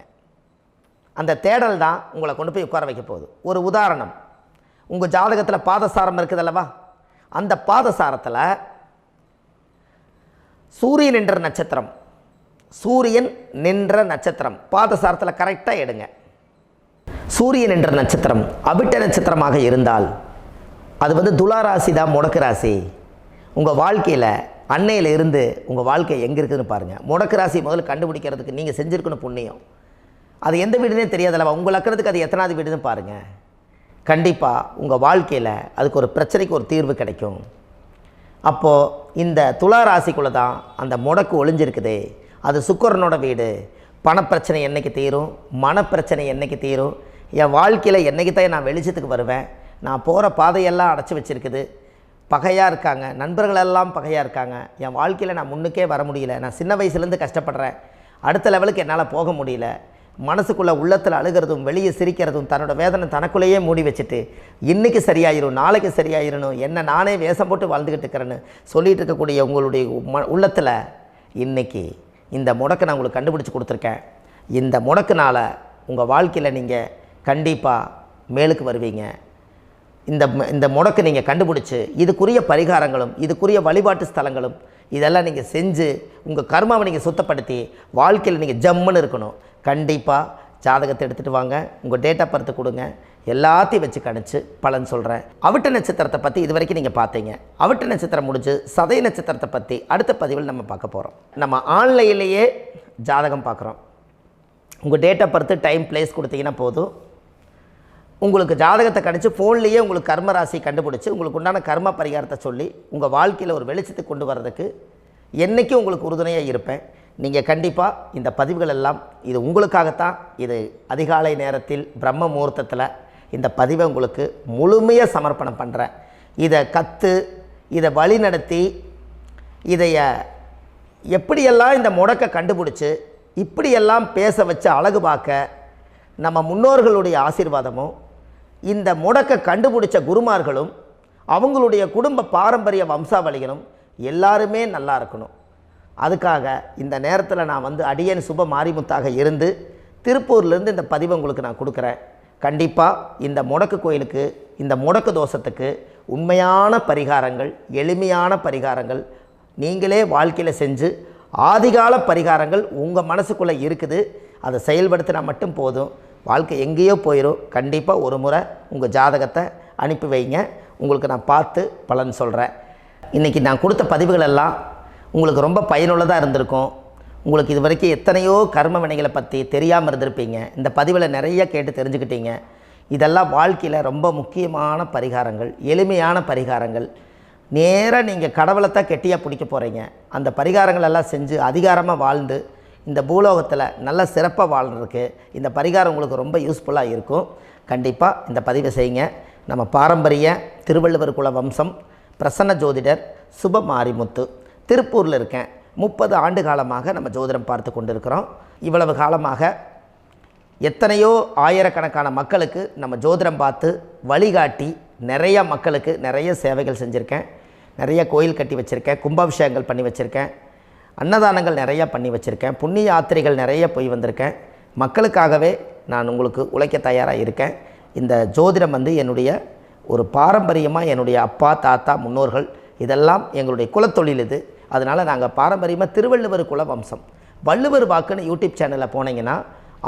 அந்த தேடல் தான் உங்களை கொண்டு போய் உட்கார வைக்க போகுது. ஒரு உதாரணம், உங்கள் ஜாதகத்தில் பாதசாரம் இருக்குது அல்லவா? அந்த பாதசாரத்தில் சூரியன் என்ற நட்சத்திரம், சூரியன் நின்ற நட்சத்திரம் பாதசாரத்தில் கரெக்டாக எடுங்க. சூரியன் என்ற நட்சத்திரம் அவிட்ட நட்சத்திரமாக இருந்தால் அது துலா ராசி தான் முடக்கு ராசி. உங்கள் வாழ்க்கையில் அன்னையில் இருந்து உங்கள் வாழ்க்கை எங்கே இருக்குதுன்னு பாருங்கள். முடக்கு ராசி முதல்ல கண்டுபிடிக்கிறதுக்கு நீங்கள் செஞ்சுருக்கணும் புண்ணியம். அது எந்த வீடுனே தெரியாதல்லவா? உங்கள் லக்கணத்துக்கு அது எத்தனாவது வீடுன்னு பாருங்கள். கண்டிப்பாக உங்கள் வாழ்க்கையில் அதுக்கு ஒரு பிரச்சனைக்கு ஒரு தீர்வு கிடைக்கும். அப்போது இந்த துலா ராசிக்குள்ளே தான் அந்த முடக்கு ஒளிஞ்சிருக்குது. அது சுக்கிரனோட வீடு. பணப்பிரச்சனை என்றைக்கு தீரும், மனப்பிரச்சனை என்றைக்கு தீரும், என் வாழ்க்கையில் என்றைக்கு தான் நான் வெளிச்சத்துக்கு வருவேன், நான் போகிற பாதையெல்லாம் அடைச்சி வச்சுருக்குது, பகையாக இருக்காங்க, நண்பர்களெல்லாம் பகையாக இருக்காங்க, என் வாழ்க்கையில் நான் முன்னுக்கே வர முடியல, நான் சின்ன வயசுலேருந்து கஷ்டப்படுறேன், அடுத்த லெவலுக்கு என்னால் போக முடியல, மனசுக்குள்ளே உள்ளத்தில் அழுகிறதும் வெளியே சிரிக்கிறதும் தன்னோட வேதனை தனக்குள்ளேயே மூடி வச்சுட்டு இன்றைக்கி சரியாயிரும் நாளைக்கு சரியாயிரணும் என்ன நானே வேஷம் போட்டு வாழ்ந்துக்கிட்டு இருக்கிறேன்னு சொல்லிகிட்டு இருக்கக்கூடிய உங்களுடைய உள்ளத்தில் இன்றைக்கி இந்த முடக்கை நான் உங்களுக்கு கண்டுபிடிச்சி கொடுத்துருக்கேன். இந்த முடக்குனால் உங்கள் வாழ்க்கையில் நீங்கள் கண்டிப்பாக மேலுக்கு வருவீங்க. இந்த முடக்கு நீங்கள் கண்டுபிடிச்சி இதுக்குரிய பரிகாரங்களும் இதுக்குரிய வழிபாட்டு ஸ்தலங்களும் இதெல்லாம் நீங்கள் செஞ்சு உங்கள் கர்மாவை நீங்கள் சுத்தப்படுத்தி வாழ்க்கையில் நீங்கள் ஜம்முன்னு இருக்கணும். கண்டிப்பாக ஜாதகத்தை எடுத்துகிட்டு வாங்க, உங்கள் டேட் ஆஃப் பர்த் கொடுங்க, எல்லாத்தையும் வச்சு கணிச்சு பலன் சொல்கிறேன். அவிட்ட நட்சத்திரத்தை பற்றி இது வரைக்கும் நீங்கள் பார்த்தீங்க. அவிட்ட நட்சத்திரம் முடிஞ்சு சதய நட்சத்திரத்தை பற்றி அடுத்த பதிவில் நம்ம பார்க்க போகிறோம். நம்ம ஆன்லைன்லேயே ஜாதகம் பார்க்குறோம். உங்கள் date of birth time place கொடுத்தீங்கன்னா போதும், உங்களுக்கு ஜாதகத்தை கணிச்சு ஃபோன்லேயே உங்களுக்கு கர்ம ராசி கண்டுபிடிச்சி உங்களுக்கு உண்டான கர்ம பரிகாரத்தை சொல்லி உங்கள் வாழ்க்கையில் ஒரு வெளிச்சத்துக்கு கொண்டு வர்றதுக்கு என்றைக்கும் உங்களுக்கு உறுதுணையாக இருப்பேன். நீங்கள் கண்டிப்பாக இந்த பதிவுகள் எல்லாம் இது உங்களுக்காகத்தான். இது அதிகாலை நேரத்தில் பிரம்ம முகூர்த்தத்தில் இந்த பதிவை உங்களுக்கு முழுமையாக சமர்ப்பணம் பண்ணுறேன். இதை கற்று இதை வழி நடத்தி இதைய எப்படியெல்லாம் இந்த முடக்கை கண்டுபிடிச்சி இப்படியெல்லாம் பேச வச்சு அழகு பார்க்க நம்ம முன்னோர்களுடைய ஆசீர்வாதமும் இந்த முடக்கை கண்டுபிடிச்ச குருமார்களும் அவங்களுடைய குடும்ப பாரம்பரிய வம்சாவளிகளும் எல்லாருமே நல்லா இருக்கணும். அதுக்காக இந்த நேரத்தில் நான் அடியேன் சுப மாரிமுத்தாக இருந்து திருப்பூர்லேருந்து இந்த பதிவை உங்களுக்கு நான் கொடுக்குறேன். கண்டிப்பாக இந்த முடக்கு கோயிலுக்கு இந்த முடக்கு தோஷத்துக்கு உண்மையான பரிகாரங்கள், எளிமையான பரிகாரங்கள் நீங்களே வாழ்க்கையில் செஞ்சு ஆதிகால பரிகாரங்கள் உங்கள் மனசுக்குள்ளே இருக்குது. அதை செயல்படுத்தினா மட்டும் போதும், வாழ்க்கை எங்கேயோ போயிடும். கண்டிப்பாக ஒரு முறை உங்கள் ஜாதகத்தை அனுப்பி வைங்க, உங்களுக்கு நான் பார்த்து பலன் சொல்கிறேன். இன்றைக்கி நான் கொடுத்த பதிவுகள் எல்லாம் உங்களுக்கு ரொம்ப பயனுள்ளதாக இருந்திருக்கும். உங்களுக்கு இது வரைக்கும் எத்தனையோ கர்ம வினைகளை பற்றி தெரியாமல் இருந்திருப்பீங்க. இந்த பதிவில் நிறைய கேட்டு தெரிஞ்சுக்கிட்டீங்க. இதெல்லாம் வாழ்க்கையில் ரொம்ப முக்கியமான பரிகாரங்கள், எளிமையான பரிகாரங்கள். நேராக நீங்கள் கடவுளைத்தான் கெட்டியாக பிடிக்க போகிறீங்க. அந்த பரிகாரங்கள் எல்லாம் செஞ்சு அதிகாரமாக வாழ்ந்து இந்த பூலோகத்தில் நல்ல சிறப்பாக வாழ்கிறதுக்கு இந்த பரிகாரம் உங்களுக்கு ரொம்ப யூஸ்ஃபுல்லாக இருக்கும். கண்டிப்பாக இந்த பதிவை செய்யுங்க. நம்ம பாரம்பரிய திருவள்ளுவர் குல வம்சம் பிரசன்ன ஜோதிடர் சுப மாரிமுத்து, திருப்பூரில் இருக்கேன். 30 ஆண்டு காலமாக நம்ம ஜோதிடம் பார்த்து கொண்டு இருக்கிறோம். இவ்வளவு காலமாக எத்தனையோ ஆயிரக்கணக்கான மக்களுக்கு நம்ம ஜோதிடம் பார்த்து வழிகாட்டி நிறையா மக்களுக்கு நிறைய சேவைகள் செஞ்சுருக்கேன். நிறைய கோயில் கட்டி வச்சுருக்கேன், கும்பாபிஷேகங்கள் பண்ணி வச்சுருக்கேன், அன்னதானங்கள் நிறையா பண்ணி வச்சுருக்கேன், புண்ணிய யாத்திரைகள் நிறைய போய் வந்திருக்கேன். மக்களுக்காகவே நான் உங்களுக்கு உழைக்க தயாராக இருக்கேன். இந்த ஜோதிடம் என்னுடைய ஒரு பாரம்பரியமாக என்னுடைய அப்பா தாத்தா முன்னோர்கள் இதெல்லாம் எங்களுடைய குலத்தொழில் இது. அதனால் நாங்கள் பாரம்பரியமாக திருவள்ளுவர் குல வம்சம். வள்ளுவர் வாக்குன்னு யூடியூப் சேனலில் போனீங்கன்னா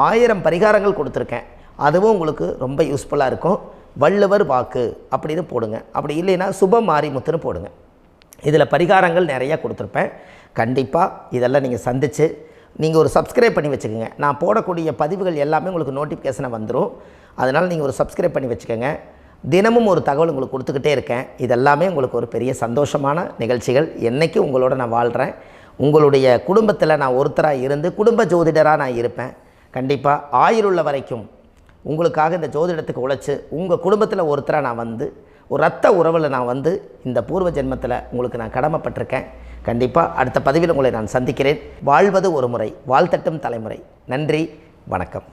1000 பரிகாரங்கள் கொடுத்துருக்கேன். அதுவும் உங்களுக்கு ரொம்ப யூஸ்ஃபுல்லாக இருக்கும். வள்ளுவர் வாக்கு அப்படின்னு போடுங்க. அப்படி இல்லைன்னா சுப மாரிமுத்துன்னு போடுங்க. இதில் பரிகாரங்கள் நிறையா கொடுத்துருப்பேன். கண்டிப்பாக இதெல்லாம் நீங்கள் சந்தித்து நீங்கள் ஒரு சப்ஸ்கிரைப் பண்ணி வச்சுக்கோங்க. நான் போடக்கூடிய பதிவுகள் எல்லாமே உங்களுக்கு நோட்டிஃபிகேஷனை வந்துடும். அதனால் நீங்கள் ஒரு சப்ஸ்கிரைப் பண்ணி வச்சுக்கோங்க. தினமும் ஒரு தகவல் உங்களுக்கு கொடுத்துக்கிட்டே இருக்கேன். இதெல்லாமே உங்களுக்கு ஒரு பெரிய சந்தோஷமான நிகழ்ச்சிகள். என்றைக்கும் உங்களோட நான் வாழ்கிறேன். உங்களுடைய குடும்பத்தில் நான் ஒருத்தராக இருந்து குடும்ப ஜோதிடராக நான் இருப்பேன். கண்டிப்பாக ஆயுளுள்ள வரைக்கும் உங்களுக்காக இந்த ஜோதிடத்துக்கு உழைச்சி உங்கள் குடும்பத்தில் ஒருத்தராக நான் வந்து ஒரு ரத்த உறவில் நான் வந்து இந்த பூர்வ ஜென்மத்தில் உங்களுக்கு நான் கடமைப்பட்டிருக்கேன். கண்டிப்பாக அடுத்த பதிவில் உங்களை நான் சந்திக்கிறேன். வாழ்வது ஒரு முறை, வாழ்த்தட்டும் தலைமுறை. நன்றி, வணக்கம்.